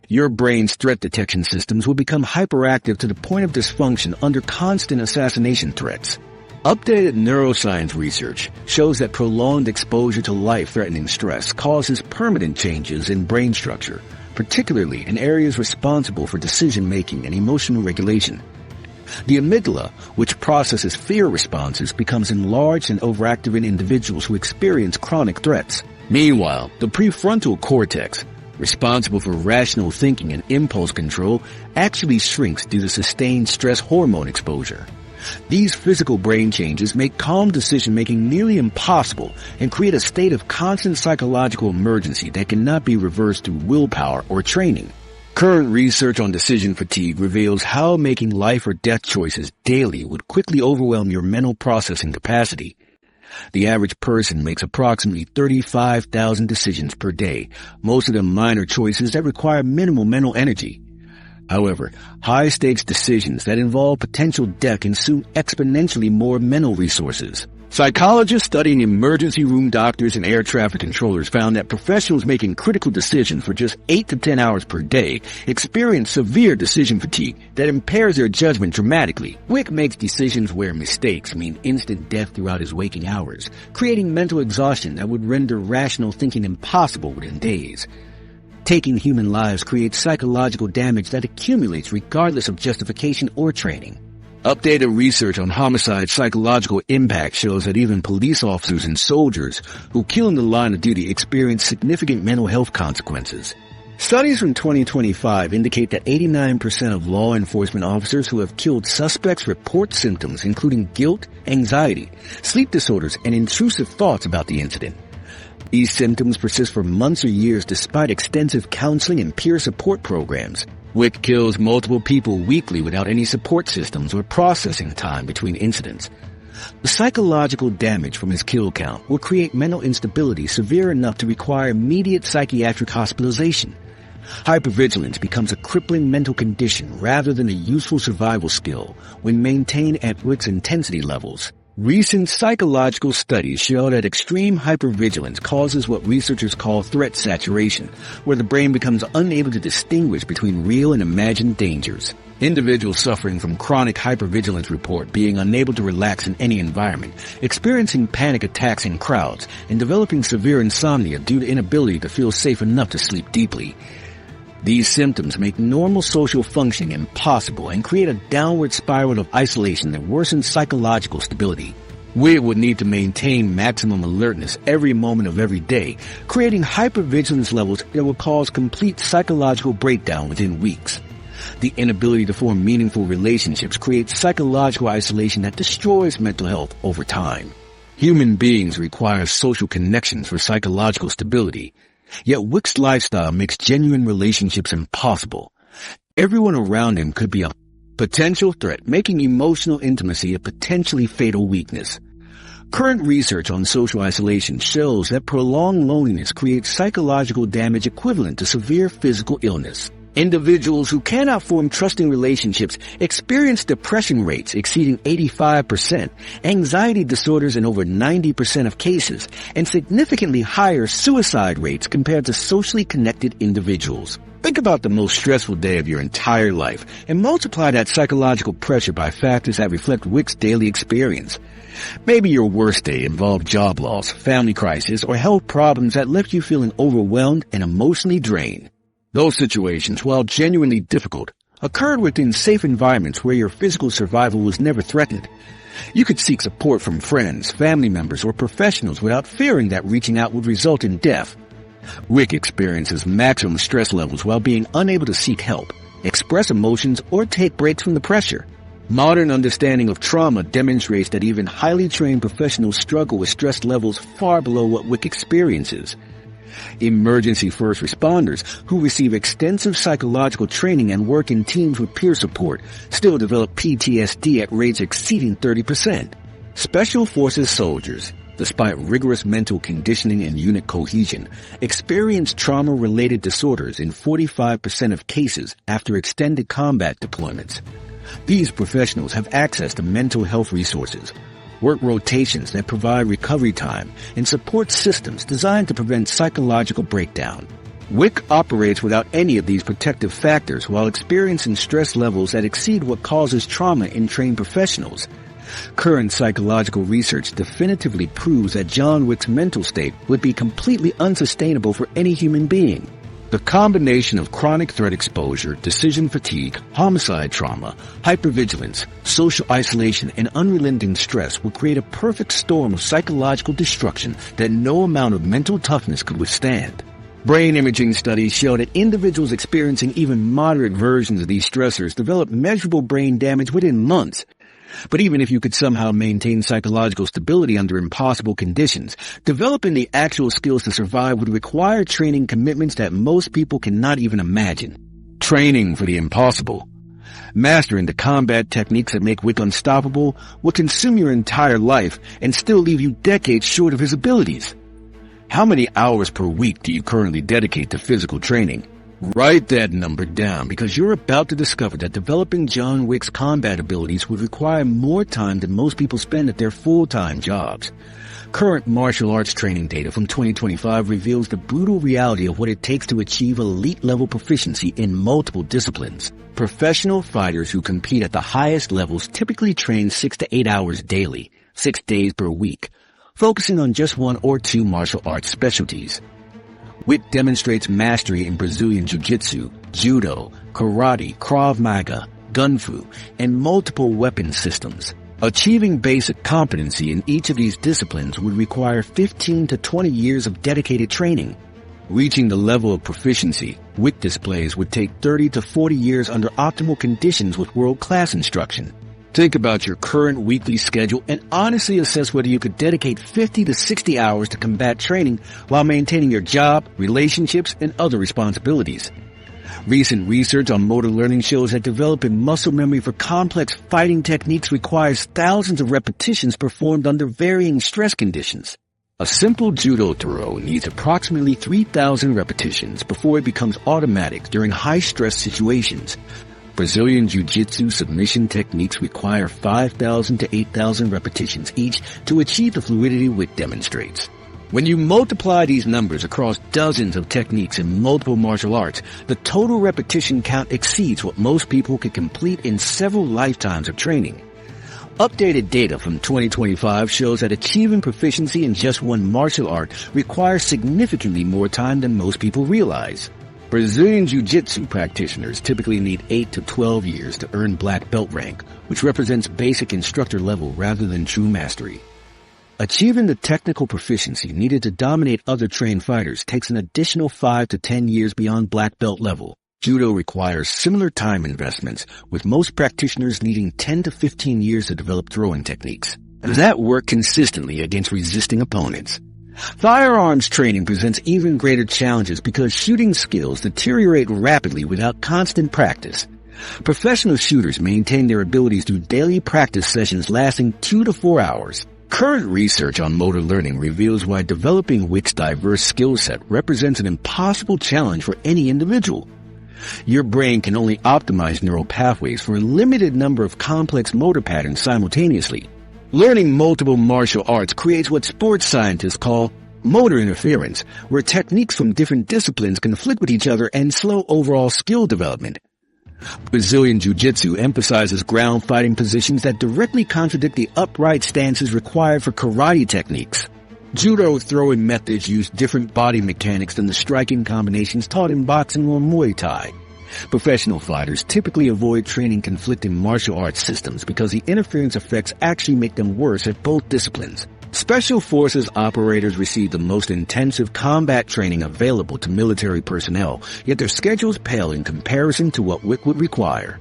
Your brain's threat detection systems will become hyperactive to the point of dysfunction under constant assassination threats. Updated neuroscience research shows that prolonged exposure to life-threatening stress causes permanent changes in brain structure, particularly in areas responsible for decision-making and emotional regulation. The amygdala, which processes fear responses, becomes enlarged and overactive in individuals who experience chronic threats. Meanwhile, the prefrontal cortex, responsible for rational thinking and impulse control, actually shrinks due to sustained stress hormone exposure. These physical brain changes make calm decision-making nearly impossible and create a state of constant psychological emergency that cannot be reversed through willpower or training. Current research on decision fatigue reveals how making life or death choices daily would quickly overwhelm your mental processing capacity. The average person makes approximately 35,000 decisions per day, most of them minor choices that require minimal mental energy. However, high-stakes decisions that involve potential death consume exponentially more mental resources. Psychologists studying emergency room doctors and air traffic controllers found that professionals making critical decisions for just 8 to 10 hours per day experience severe decision fatigue that impairs their judgment dramatically. Wick makes decisions where mistakes mean instant death throughout his waking hours, creating mental exhaustion that would render rational thinking impossible within days. Taking human lives creates psychological damage that accumulates regardless of justification or training. Updated research on homicide's psychological impact shows that even police officers and soldiers who kill in the line of duty experience significant mental health consequences. Studies from 2025 indicate that 89% of law enforcement officers who have killed suspects report symptoms including guilt, anxiety, sleep disorders, and intrusive thoughts about the incident. These symptoms persist for months or years despite extensive counseling and peer support programs. Wick kills multiple people weekly without any support systems or processing time between incidents. The psychological damage from his kill count will create mental instability severe enough to require immediate psychiatric hospitalization. Hypervigilance becomes a crippling mental condition rather than a useful survival skill when maintained at Wick's intensity levels. Recent psychological studies show that extreme hypervigilance causes what researchers call threat saturation, where the brain becomes unable to distinguish between real and imagined dangers. Individuals suffering from chronic hypervigilance report being unable to relax in any environment, experiencing panic attacks in crowds, and developing severe insomnia due to inability to feel safe enough to sleep deeply. These symptoms make normal social functioning impossible and create a downward spiral of isolation that worsens psychological stability. We would need to maintain maximum alertness every moment of every day, creating hypervigilance levels that will cause complete psychological breakdown within weeks. The inability to form meaningful relationships creates psychological isolation that destroys mental health over time. Human beings require social connections for psychological stability. Yet Wick's lifestyle makes genuine relationships impossible. Everyone around him could be a potential threat, making emotional intimacy a potentially fatal weakness. Current research on social isolation shows that prolonged loneliness creates psychological damage equivalent to severe physical illness. Individuals who cannot form trusting relationships experience depression rates exceeding 85%, anxiety disorders in over 90% of cases, and significantly higher suicide rates compared to socially connected individuals. Think about the most stressful day of your entire life and multiply that psychological pressure by factors that reflect Wick's daily experience. Maybe your worst day involved job loss, family crisis, or health problems that left you feeling overwhelmed and emotionally drained. Those situations, while genuinely difficult, occurred within safe environments where your physical survival was never threatened. You could seek support from friends, family members, or professionals without fearing that reaching out would result in death. Wick experiences maximum stress levels while being unable to seek help, express emotions, or take breaks from the pressure. Modern understanding of trauma demonstrates that even highly trained professionals struggle with stress levels far below what Wick experiences. Emergency first responders, who receive extensive psychological training and work in teams with peer support, still develop PTSD at rates exceeding 30%. Special Forces soldiers, despite rigorous mental conditioning and unit cohesion, experience trauma-related disorders in 45% of cases after extended combat deployments. These professionals have access to mental health resources, work rotations that provide recovery time, and support systems designed to prevent psychological breakdown. Wick operates without any of these protective factors while experiencing stress levels that exceed what causes trauma in trained professionals. Current psychological research definitively proves that John Wick's mental state would be completely unsustainable for any human being. The combination of chronic threat exposure, decision fatigue, homicide trauma, hypervigilance, social isolation, and unrelenting stress will create a perfect storm of psychological destruction that no amount of mental toughness could withstand. Brain imaging studies show that individuals experiencing even moderate versions of these stressors develop measurable brain damage within months. But even if you could somehow maintain psychological stability under impossible conditions, developing the actual skills to survive would require training commitments that most people cannot even imagine. Training for the impossible. Mastering the combat techniques that make Wick unstoppable will consume your entire life and still leave you decades short of his abilities. How many hours per week do you currently dedicate to physical training? Write that number down, because you're about to discover that developing John Wick's combat abilities would require more time than most people spend at their full-time jobs. Current martial arts training data from 2025 reveals the brutal reality of what it takes to achieve elite-level proficiency in multiple disciplines. Professional fighters who compete at the highest levels typically train 6 to 8 hours daily, 6 days per week, focusing on just one or two martial arts specialties. Wick demonstrates mastery in Brazilian Jiu-Jitsu, Judo, Karate, Krav Maga, Gun Fu, and multiple weapon systems. Achieving basic competency in each of these disciplines would require 15 to 20 years of dedicated training. Reaching the level of proficiency Wick displays would take 30 to 40 years under optimal conditions with world-class instruction. Think about your current weekly schedule and honestly assess whether you could dedicate 50 to 60 hours to combat training while maintaining your job, relationships, and other responsibilities. Recent research on motor learning shows that developing muscle memory for complex fighting techniques requires thousands of repetitions performed under varying stress conditions. A simple judo throw needs approximately 3,000 repetitions before it becomes automatic during high-stress situations. Brazilian Jiu-Jitsu submission techniques require 5,000 to 8,000 repetitions each to achieve the fluidity Wick demonstrates. When you multiply these numbers across dozens of techniques in multiple martial arts, the total repetition count exceeds what most people could complete in several lifetimes of training. Updated data from 2025 shows that achieving proficiency in just one martial art requires significantly more time than most people realize. Brazilian Jiu-Jitsu practitioners typically need 8 to 12 years to earn black belt rank, which represents basic instructor level rather than true mastery. Achieving the technical proficiency needed to dominate other trained fighters takes an additional 5 to 10 years beyond black belt level. Judo requires similar time investments, with most practitioners needing 10 to 15 years to develop throwing techniques. And that work consistently against resisting opponents. Firearms training presents even greater challenges because shooting skills deteriorate rapidly without constant practice. Professional shooters maintain their abilities through daily practice sessions lasting 2 to 4 hours. Current research on motor learning reveals why developing Wick's diverse skill set represents an impossible challenge for any individual. Your brain can only optimize neural pathways for a limited number of complex motor patterns simultaneously. Learning multiple martial arts creates what sports scientists call motor interference, where techniques from different disciplines conflict with each other and slow overall skill development. Brazilian Jiu-Jitsu emphasizes ground fighting positions that directly contradict the upright stances required for karate techniques. Judo throwing methods use different body mechanics than the striking combinations taught in boxing or Muay Thai. Professional fighters typically avoid training conflicting martial arts systems because the interference effects actually make them worse at both disciplines. Special Forces operators receive the most intensive combat training available to military personnel, yet their schedules pale in comparison to what Wick would require.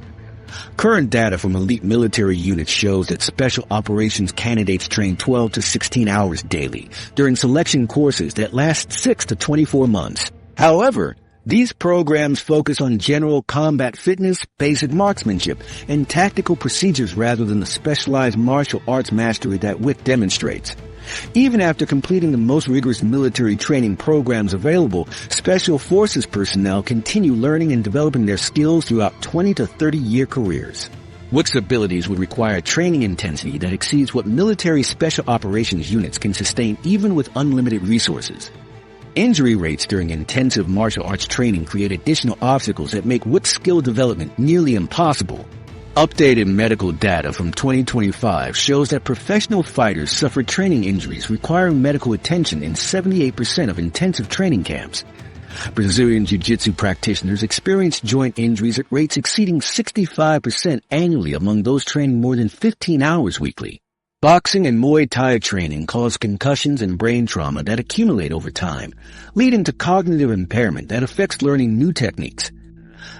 Current data from elite military units shows that special operations candidates train 12 to 16 hours daily during selection courses that last 6 to 24 months. However, these programs focus on general combat fitness, basic marksmanship, and tactical procedures rather than the specialized martial arts mastery that Wick demonstrates. Even after completing the most rigorous military training programs available, Special Forces personnel continue learning and developing their skills throughout 20 to 30-year careers. Wick's abilities would require training intensity that exceeds what military special operations units can sustain even with unlimited resources. Injury rates during intensive martial arts training create additional obstacles that make Wick's skill development nearly impossible. Updated medical data from 2025 shows that professional fighters suffer training injuries requiring medical attention in 78% of intensive training camps. Brazilian Jiu-Jitsu practitioners experience joint injuries at rates exceeding 65% annually among those training more than 15 hours weekly. Boxing and Muay Thai training cause concussions and brain trauma that accumulate over time, leading to cognitive impairment that affects learning new techniques.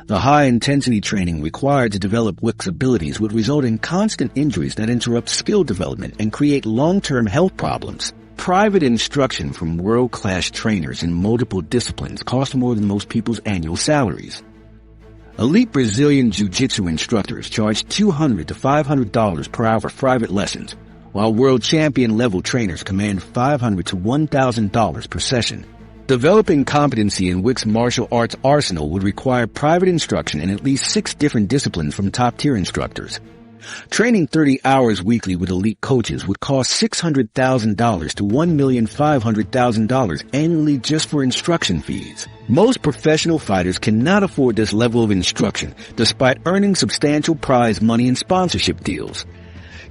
The high-intensity training required to develop Wick's abilities would result in constant injuries that interrupt skill development and create long-term health problems. Private instruction from world-class trainers in multiple disciplines costs more than most people's annual salaries. Elite Brazilian Jiu-Jitsu instructors charge $200 to $500 per hour for private lessons, while world champion-level trainers command $500 to $1,000 per session. Developing competency in Wick's martial arts arsenal would require private instruction in at least 6 different disciplines from top-tier instructors. Training 30 hours weekly with elite coaches would cost $600,000 to $1,500,000 annually just for instruction fees. Most professional fighters cannot afford this level of instruction, despite earning substantial prize money and sponsorship deals.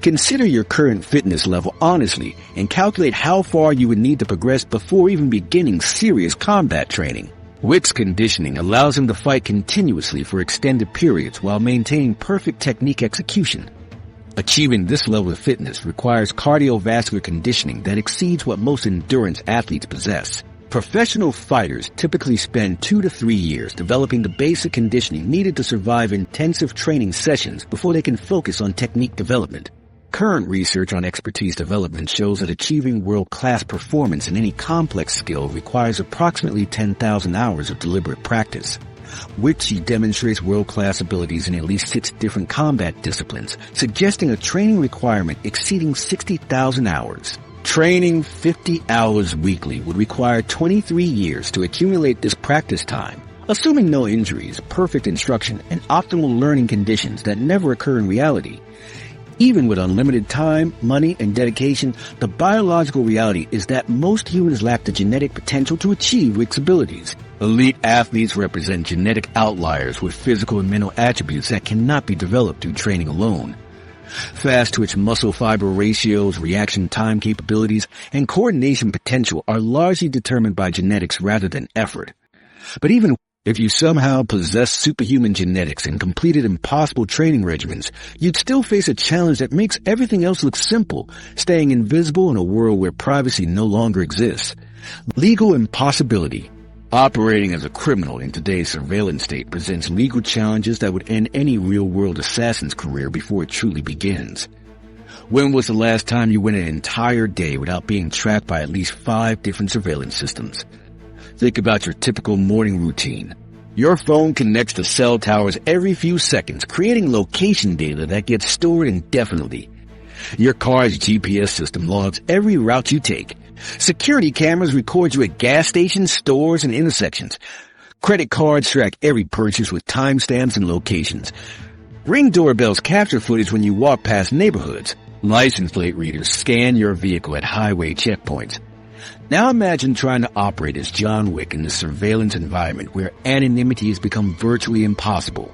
Consider your current fitness level honestly and calculate how far you would need to progress before even beginning serious combat training. Wick's conditioning allows him to fight continuously for extended periods while maintaining perfect technique execution. Achieving this level of fitness requires cardiovascular conditioning that exceeds what most endurance athletes possess. Professional fighters typically spend 2 to 3 years developing the basic conditioning needed to survive intensive training sessions before they can focus on technique development. Current research on expertise development shows that achieving world-class performance in any complex skill requires approximately 10,000 hours of deliberate practice. Wick demonstrates world-class abilities in at least 6 different combat disciplines, suggesting a training requirement exceeding 60,000 hours. Training 50 hours weekly would require 23 years to accumulate this practice time. Assuming no injuries, perfect instruction, and optimal learning conditions that never occur in reality. Even with unlimited time, money, and dedication, the biological reality is that most humans lack the genetic potential to achieve Wick's abilities. Elite athletes represent genetic outliers with physical and mental attributes that cannot be developed through training alone. Fast-twitch muscle fiber ratios, reaction time capabilities, and coordination potential are largely determined by genetics rather than effort. But even if you somehow possess superhuman genetics and completed impossible training regimens, you'd still face a challenge that makes everything else look simple, staying invisible in a world where privacy no longer exists. Legal impossibility. Operating as a criminal in today's surveillance state presents legal challenges that would end any real-world assassin's career before it truly begins. When was the last time you went an entire day without being tracked by at least 5 different surveillance systems? Think about your typical morning routine. Your phone connects to cell towers every few seconds, creating location data that gets stored indefinitely. Your car's GPS system logs every route you take. Security cameras record you at gas stations, stores, and intersections. Credit cards track every purchase with timestamps and locations. Ring doorbells capture footage when you walk past neighborhoods. License plate readers scan your vehicle at highway checkpoints. Now imagine trying to operate as John Wick in the surveillance environment where anonymity has become virtually impossible.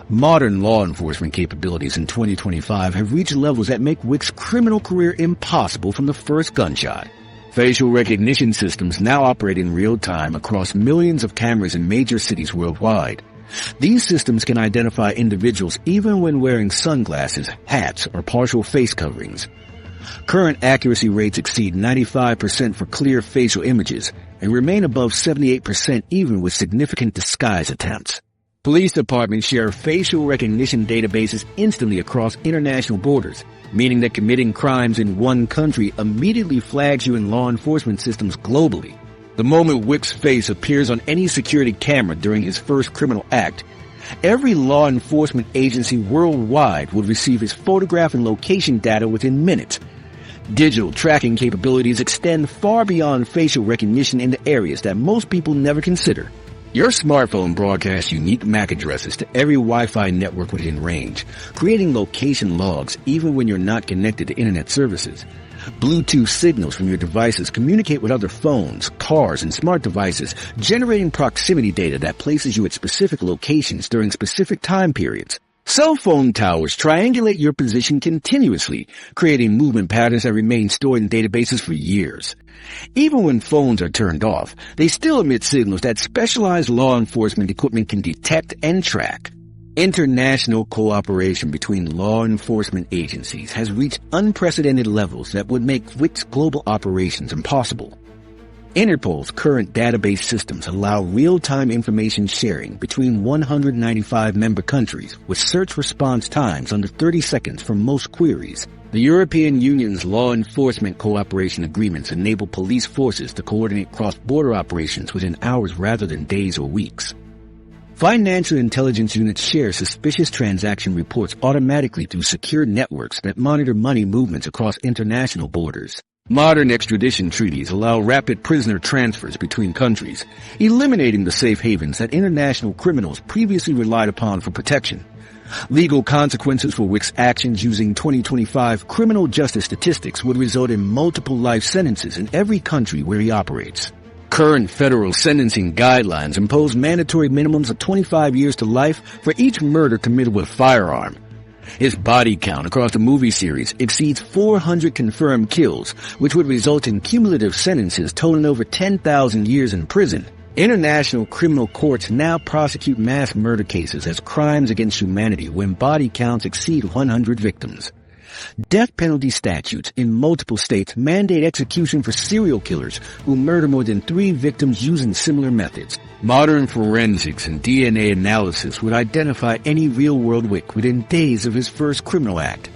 Modern law enforcement capabilities in 2025 have reached levels that make Wick's criminal career impossible from the first gunshot. Facial recognition systems now operate in real time across millions of cameras in major cities worldwide. These systems can identify individuals even when wearing sunglasses, hats, or partial face coverings. Current accuracy rates exceed 95% for clear facial images and remain above 78% even with significant disguise attempts. Police departments share facial recognition databases instantly across international borders, meaning that committing crimes in one country immediately flags you in law enforcement systems globally. The moment Wick's face appears on any security camera during his first criminal act, every law enforcement agency worldwide would receive his photograph and location data within minutes. Digital tracking capabilities extend far beyond facial recognition into areas that most people never consider. Your smartphone broadcasts unique MAC addresses to every Wi-Fi network within range, creating location logs even when you're not connected to internet services. Bluetooth signals from your devices communicate with other phones, cars, and smart devices, generating proximity data that places you at specific locations during specific time periods. Cell phone towers triangulate your position continuously, creating movement patterns that remain stored in databases for years. Even when phones are turned off, they still emit signals that specialized law enforcement equipment can detect and track. International cooperation between law enforcement agencies has reached unprecedented levels that would make Wick's global operations impossible. Interpol's current database systems allow real-time information sharing between 195 member countries with search response times under 30 seconds for most queries. The European Union's law enforcement cooperation agreements enable police forces to coordinate cross-border operations within hours rather than days or weeks. Financial intelligence units share suspicious transaction reports automatically through secure networks that monitor money movements across international borders. Modern extradition treaties allow rapid prisoner transfers between countries, eliminating the safe havens that international criminals previously relied upon for protection. Legal consequences for Wick's actions using 2025 criminal justice statistics would result in multiple life sentences in every country where he operates. Current federal sentencing guidelines impose mandatory minimums of 25 years to life for each murder committed with a firearm. His body count across the movie series exceeds 400 confirmed kills, which would result in cumulative sentences totaling over 10,000 years in prison. International criminal courts now prosecute mass murder cases as crimes against humanity when body counts exceed 100 victims. Death penalty statutes in multiple states mandate execution for serial killers who murder more than 3 victims using similar methods. Modern forensics and DNA analysis would identify any real-world Wick within days of his first criminal act.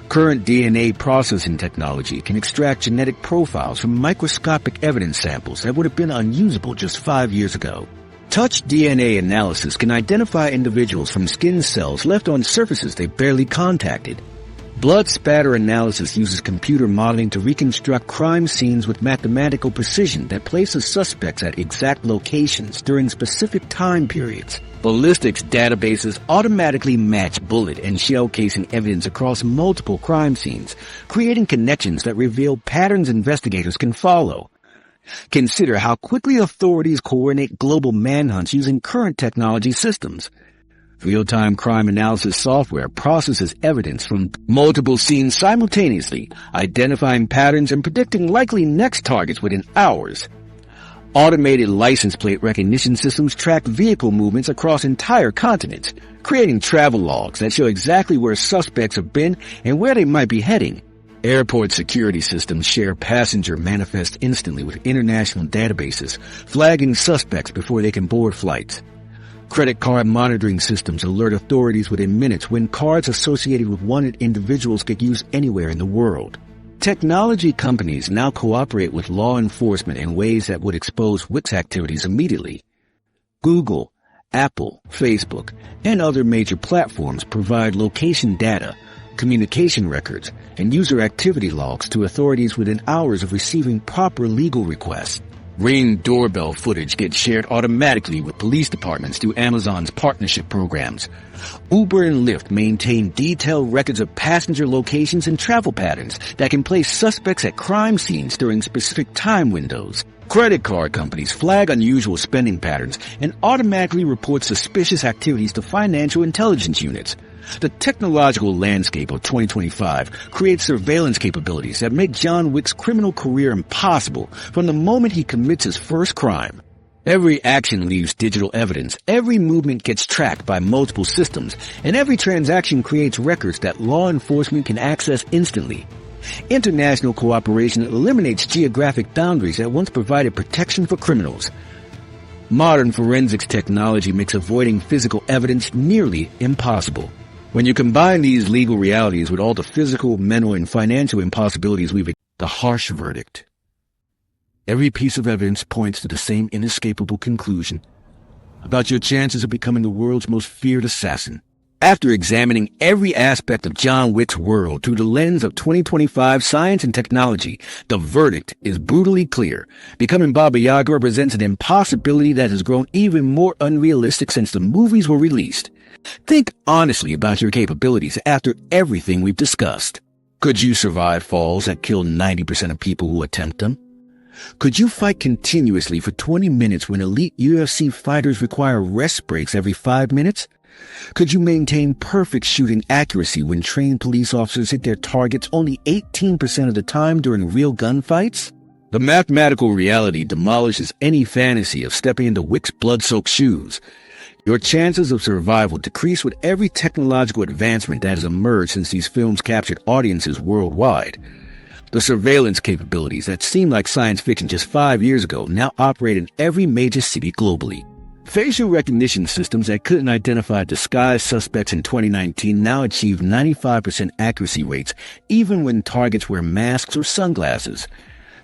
Current DNA processing technology can extract genetic profiles from microscopic evidence samples that would have been unusable just 5 years ago. Touch DNA analysis can identify individuals from skin cells left on surfaces they barely contacted. Blood spatter analysis uses computer modeling to reconstruct crime scenes with mathematical precision that places suspects at exact locations during specific time periods. Ballistics databases automatically match bullet and shell casing evidence across multiple crime scenes, creating connections that reveal patterns investigators can follow. Consider how quickly authorities coordinate global manhunts using current technology systems. Real-time crime analysis software processes evidence from multiple scenes simultaneously, identifying patterns and predicting likely next targets within hours. Automated license plate recognition systems track vehicle movements across entire continents, creating travel logs that show exactly where suspects have been and where they might be heading. Airport security systems share passenger manifests instantly with international databases, flagging suspects before they can board flights. Credit card monitoring systems alert authorities within minutes when cards associated with wanted individuals get used anywhere in the world. Technology companies now cooperate with law enforcement in ways that would expose Wick's activities immediately. Google, Apple, Facebook, and other major platforms provide location data, communication records, and user activity logs to authorities within hours of receiving proper legal requests. Ring doorbell footage gets shared automatically with police departments through Amazon's partnership programs. Uber and Lyft maintain detailed records of passenger locations and travel patterns that can place suspects at crime scenes during specific time windows. Credit card companies flag unusual spending patterns and automatically report suspicious activities to financial intelligence units. The technological landscape of 2025 creates surveillance capabilities that make John Wick's criminal career impossible from the moment he commits his first crime. Every action leaves digital evidence, every movement gets tracked by multiple systems, and every transaction creates records that law enforcement can access instantly. International cooperation eliminates geographic boundaries that once provided protection for criminals. Modern forensics technology makes avoiding physical evidence nearly impossible. When you combine these legal realities with all the physical, mental, and financial impossibilities the harsh verdict. Every piece of evidence points to the same inescapable conclusion about your chances of becoming the world's most feared assassin. After examining every aspect of John Wick's world through the lens of 2025 science and technology, the verdict is brutally clear. Becoming Baba Yaga represents an impossibility that has grown even more unrealistic since the movies were released. Think honestly about your capabilities after everything we've discussed. Could you survive falls that kill 90% of people who attempt them? Could you fight continuously for 20 minutes when elite UFC fighters require rest breaks every 5 minutes? Could you maintain perfect shooting accuracy when trained police officers hit their targets only 18% of the time during real gunfights? The mathematical reality demolishes any fantasy of stepping into Wick's blood-soaked shoes. Your chances of survival decrease with every technological advancement that has emerged since these films captured audiences worldwide. The surveillance capabilities that seemed like science fiction just 5 years ago now operate in every major city globally. Facial recognition systems that couldn't identify disguised suspects in 2019 now achieve 95% accuracy rates, even when targets wear masks or sunglasses.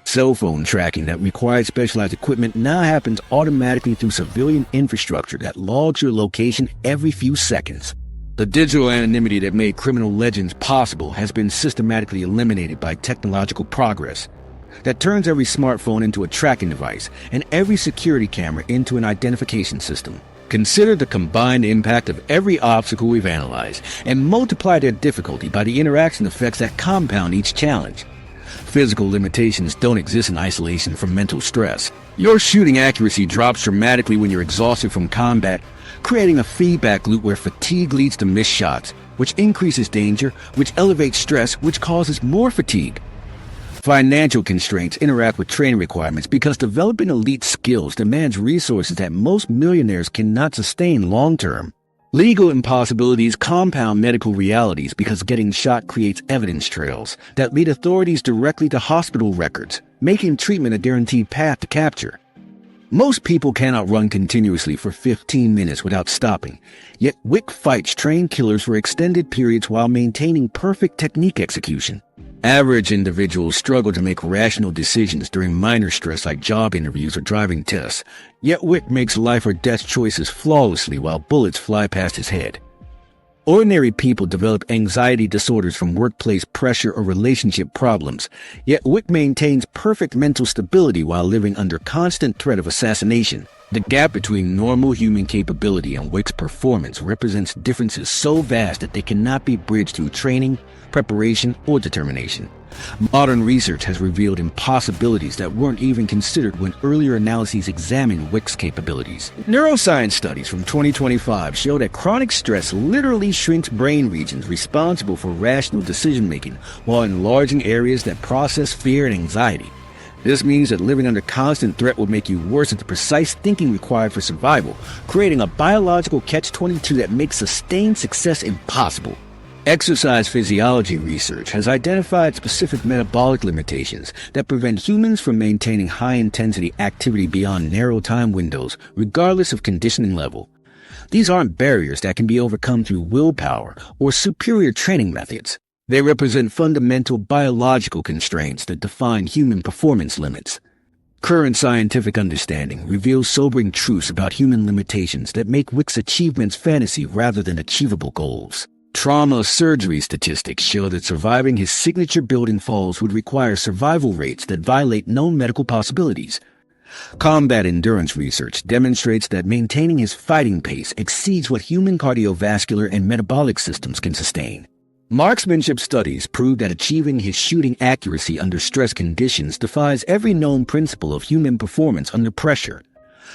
Cell phone tracking that required specialized equipment now happens automatically through civilian infrastructure that logs your location every few seconds. The digital anonymity that made criminal legends possible has been systematically eliminated by technological progress that turns every smartphone into a tracking device and every security camera into an identification system. Consider the combined impact of every obstacle we've analyzed and multiply their difficulty by the interaction effects that compound each challenge. Physical limitations don't exist in isolation from mental stress. Your shooting accuracy drops dramatically when you're exhausted from combat, creating a feedback loop where fatigue leads to missed shots, which increases danger, which elevates stress, which causes more fatigue. Financial constraints interact with training requirements because developing elite skills demands resources that most millionaires cannot sustain long-term. Legal impossibilities compound medical realities because getting shot creates evidence trails that lead authorities directly to hospital records, making treatment a guaranteed path to capture. Most people cannot run continuously for 15 minutes without stopping, yet Wick fights trained killers for extended periods while maintaining perfect technique execution. Average individuals struggle to make rational decisions during minor stress like job interviews or driving tests, yet Wick makes life or death choices flawlessly while bullets fly past his head. Ordinary people develop anxiety disorders from workplace pressure or relationship problems, yet Wick maintains perfect mental stability while living under constant threat of assassination. The gap between normal human capability and Wick's performance represents differences so vast that they cannot be bridged through training, preparation, or determination. Modern research has revealed impossibilities that weren't even considered when earlier analyses examined Wick's capabilities. Neuroscience studies from 2025 show that chronic stress literally shrinks brain regions responsible for rational decision-making while enlarging areas that process fear and anxiety. This means that living under constant threat will make you worse at the precise thinking required for survival, creating a biological catch-22 that makes sustained success impossible. Exercise physiology research has identified specific metabolic limitations that prevent humans from maintaining high-intensity activity beyond narrow time windows, regardless of conditioning level. These aren't barriers that can be overcome through willpower or superior training methods. They represent fundamental biological constraints that define human performance limits. Current scientific understanding reveals sobering truths about human limitations that make Wick's achievements fantasy rather than achievable goals. Trauma surgery statistics show that surviving his signature building falls would require survival rates that violate known medical possibilities. Combat endurance research demonstrates that maintaining his fighting pace exceeds what human cardiovascular and metabolic systems can sustain. Marksmanship studies prove that achieving his shooting accuracy under stress conditions defies every known principle of human performance under pressure.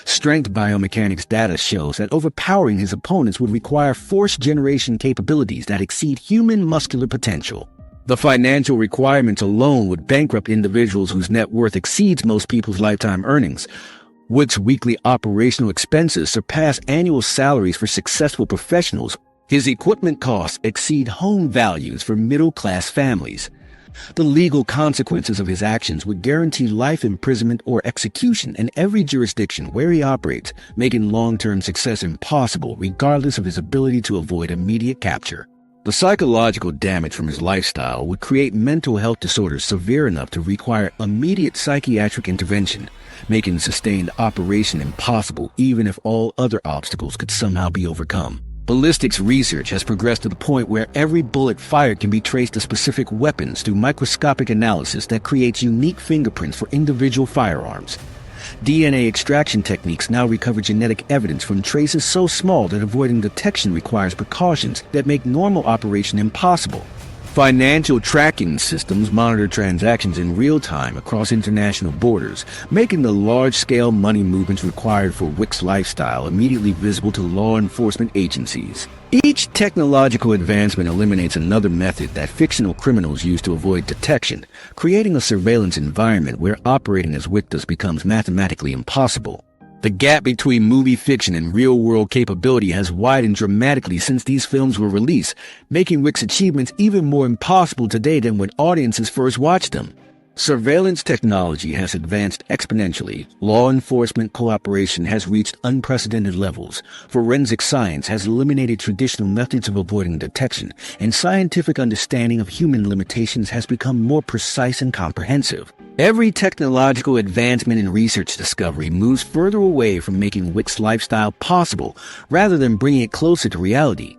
Strength biomechanics data shows that overpowering his opponents would require force generation capabilities that exceed human muscular potential. The financial requirements alone would bankrupt individuals whose net worth exceeds most people's lifetime earnings. Wick's weekly operational expenses surpass annual salaries for successful professionals. His equipment costs exceed home values for middle-class families. The legal consequences of his actions would guarantee life imprisonment or execution in every jurisdiction where he operates, making long-term success impossible regardless of his ability to avoid immediate capture. The psychological damage from his lifestyle would create mental health disorders severe enough to require immediate psychiatric intervention, making sustained operation impossible even if all other obstacles could somehow be overcome. Ballistics research has progressed to the point where every bullet fired can be traced to specific weapons through microscopic analysis that creates unique fingerprints for individual firearms. DNA extraction techniques now recover genetic evidence from traces so small that avoiding detection requires precautions that make normal operation impossible. Financial tracking systems monitor transactions in real time across international borders, making the large-scale money movements required for Wick's lifestyle immediately visible to law enforcement agencies. Each technological advancement eliminates another method that fictional criminals use to avoid detection, creating a surveillance environment where operating as Wick does becomes mathematically impossible. The gap between movie fiction and real-world capability has widened dramatically since these films were released, making Wick's achievements even more impossible today than when audiences first watched them. Surveillance technology has advanced exponentially. Law enforcement cooperation has reached unprecedented levels. Forensic science has eliminated traditional methods of avoiding detection, and scientific understanding of human limitations has become more precise and comprehensive. Every technological advancement in research discovery moves further away from making Wick's lifestyle possible, rather than bringing it closer to reality.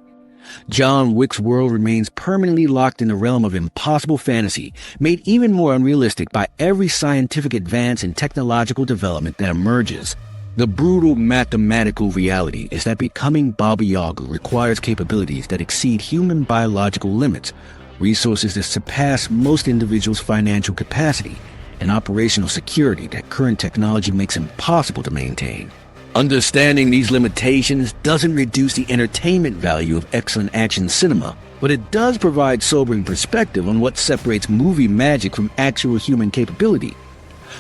John Wick's world remains permanently locked in the realm of impossible fantasy, made even more unrealistic by every scientific advance and technological development that emerges. The brutal mathematical reality is that becoming Baba Yaga requires capabilities that exceed human biological limits, resources that surpass most individuals' financial capacity, and operational security that current technology makes impossible to maintain. Understanding these limitations doesn't reduce the entertainment value of excellent action cinema, but it does provide sobering perspective on what separates movie magic from actual human capability.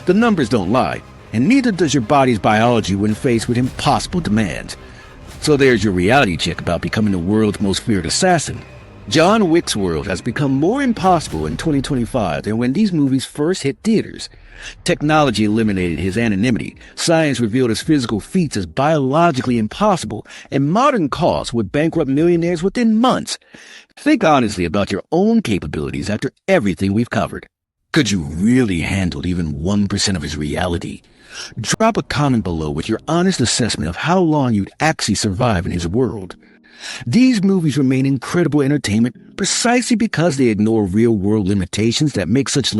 The numbers don't lie, and neither does your body's biology when faced with impossible demands. So there's your reality check about becoming the world's most feared assassin. John Wick's world has become more impossible in 2025 than when these movies first hit theaters. Technology eliminated his anonymity, science revealed his physical feats as biologically impossible, and modern costs would bankrupt millionaires within months. Think honestly about your own capabilities after everything we've covered. Could you really handle even 1% of his reality? Drop a comment below with your honest assessment of how long you'd actually survive in his world. These movies remain incredible entertainment precisely because they ignore real-world limitations that make such